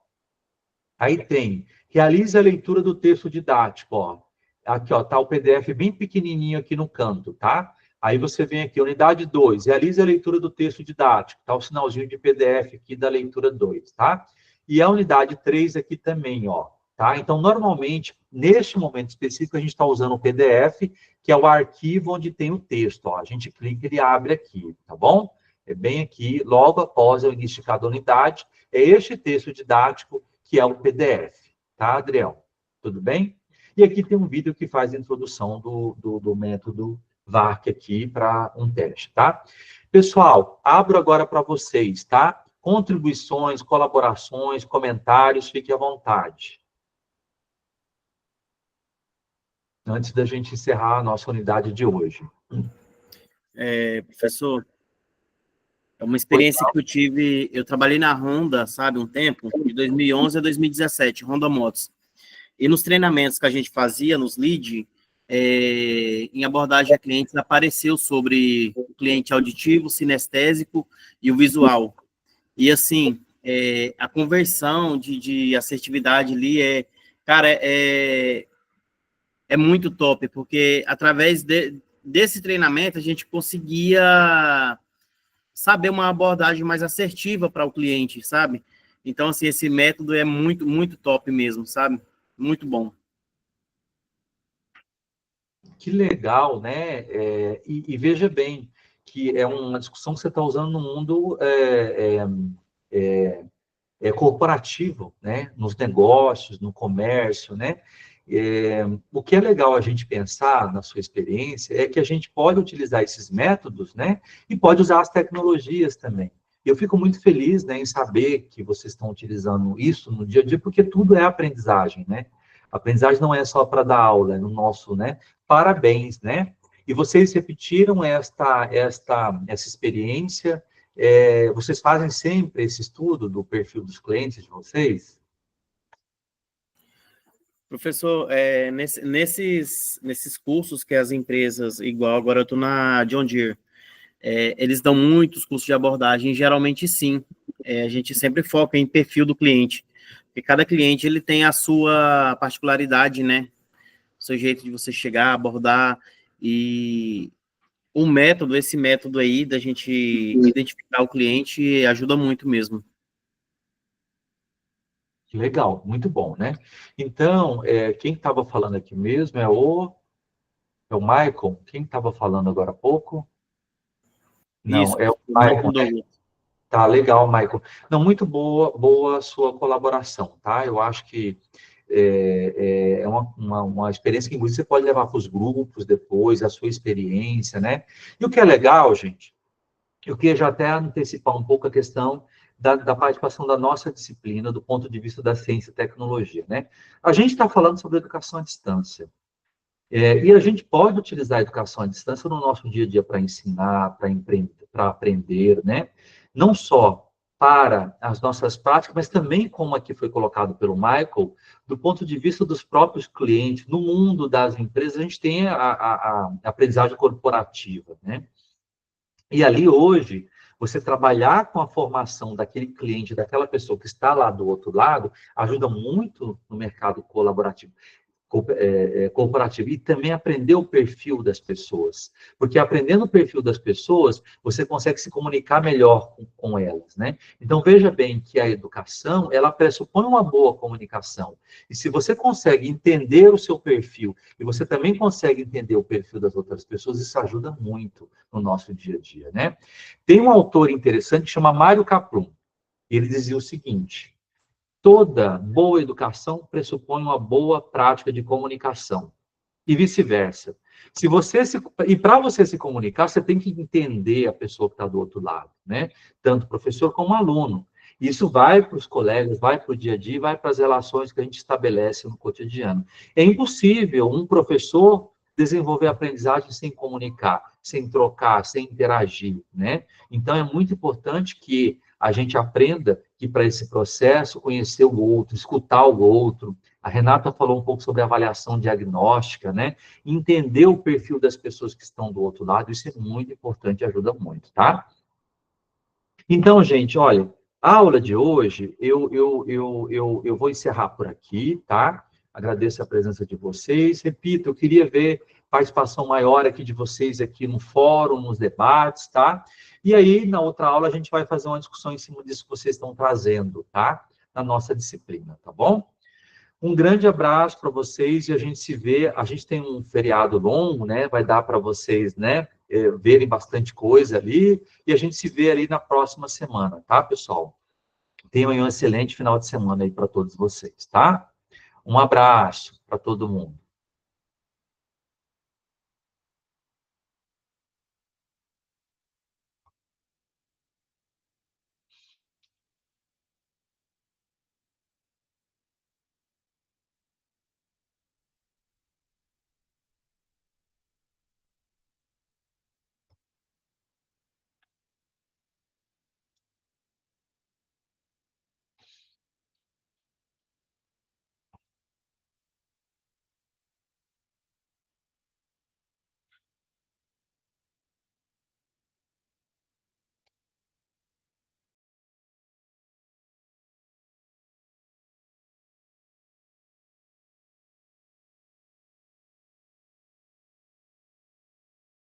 Aí tem, realize a leitura do texto didático, ó. Aqui, ó, tá o PDF bem pequenininho aqui no canto, tá? Aí você vem aqui, unidade 2, realize a leitura do texto didático, tá o sinalzinho de PDF aqui da leitura 2, tá? E a unidade 3 aqui também, ó, tá? Então, normalmente, neste momento específico, a gente está usando o PDF, que é o arquivo onde tem o texto, ó. A gente clica e ele abre aqui, tá bom? É bem aqui, logo após o início de cada unidade, é este texto didático que é o PDF, tá, Adriel? Tudo bem? E aqui tem um vídeo que faz a introdução do método VARC aqui para um teste, tá? Pessoal, abro agora para vocês, tá? Contribuições, colaborações, comentários, fique à vontade. Antes da gente encerrar a nossa unidade de hoje. Professor, é uma experiência que eu tive, eu trabalhei na Honda, sabe, um tempo, de 2011 a 2017, Honda Motos. E nos treinamentos que a gente fazia, nos lead, em abordagem a clientes, apareceu sobre o cliente auditivo, sinestésico e o visual. E, assim, a conversão de assertividade ali cara, é muito top, porque através desse treinamento a gente conseguia saber uma abordagem mais assertiva para o cliente, sabe? Então, assim, esse método é muito, muito top mesmo, sabe? Muito bom. Que legal, né? E veja bem, que é uma discussão que você está usando no mundo corporativo, né? Nos negócios, no comércio, né? O que é legal a gente pensar, na sua experiência, é que a gente pode utilizar esses métodos, né, e pode usar as tecnologias também. Eu fico muito feliz, né, em saber que vocês estão utilizando isso no dia a dia, porque tudo é aprendizagem, né? A aprendizagem não é só para dar aula, é no nosso, né? Parabéns, né? E vocês repetiram essa experiência, vocês fazem sempre esse estudo do perfil dos clientes de vocês? Professor, nesses cursos que as empresas, igual agora eu estou na John Deere, eles dão muitos cursos de abordagem, geralmente sim. A gente sempre foca em perfil do cliente, porque cada cliente ele tem a sua particularidade, né? O seu jeito de você chegar, abordar, e esse método aí da gente identificar o cliente ajuda muito mesmo. Legal, muito bom, né? Então, quem estava falando aqui mesmo é o Michael. Quem estava falando agora há pouco? Não, Isso, é o Michael Michael, né? Douglas. Tá, legal, Michael. Não, muito boa a sua colaboração, tá? Eu acho que é uma experiência que inclusive você pode levar para os grupos depois, a sua experiência, né? E o que é legal, gente, eu queria já até antecipar um pouco a questão da participação da nossa disciplina do ponto de vista da ciência e tecnologia, né? A gente está falando sobre educação à distância. E a gente pode utilizar a educação à distância no nosso dia a dia para ensinar, para aprender, né? Não só para as nossas práticas, mas também, como aqui foi colocado pelo Michael, do ponto de vista dos próprios clientes, no mundo das empresas, a gente tem a aprendizagem corporativa, né? E ali, hoje, você trabalhar com a formação daquele cliente, daquela pessoa que está lá do outro lado, ajuda muito no mercado colaborativo. Corporativo, e também aprender o perfil das pessoas, porque aprendendo o perfil das pessoas, você consegue se comunicar melhor com elas, né? Então, veja bem que a educação, ela pressupõe uma boa comunicação, e se você consegue entender o seu perfil, e você também consegue entender o perfil das outras pessoas, isso ajuda muito no nosso dia a dia, né? Tem um autor interessante que chama Mário Kaplun, ele dizia o seguinte: toda boa educação pressupõe uma boa prática de comunicação. E vice-versa. E para você se comunicar, você tem que entender a pessoa que está do outro lado, né? Tanto professor como aluno. Isso vai para os colegas, vai para o dia a dia, vai para as relações que a gente estabelece no cotidiano. É impossível um professor desenvolver aprendizagem sem comunicar, sem trocar, sem interagir, né? Então, é muito importante que a gente aprenda que, para esse processo, conhecer o outro, escutar o outro. A Renata falou um pouco sobre avaliação diagnóstica, né? Entender o perfil das pessoas que estão do outro lado, isso é muito importante e ajuda muito, tá? Então, gente, olha, a aula de hoje, eu vou encerrar por aqui, tá? Agradeço a presença de vocês. Repito, eu queria ver participação maior aqui de vocês aqui no fórum, nos debates, tá? E aí, na outra aula, a gente vai fazer uma discussão em cima disso que vocês estão trazendo, tá? Na nossa disciplina, tá bom? Um grande abraço para vocês e a gente se vê. A gente tem um feriado longo, né? Vai dar para vocês, né? Verem bastante coisa ali. E a gente se vê ali na próxima semana, tá, pessoal? Tenham um excelente final de semana aí para todos vocês, tá? Um abraço para todo mundo.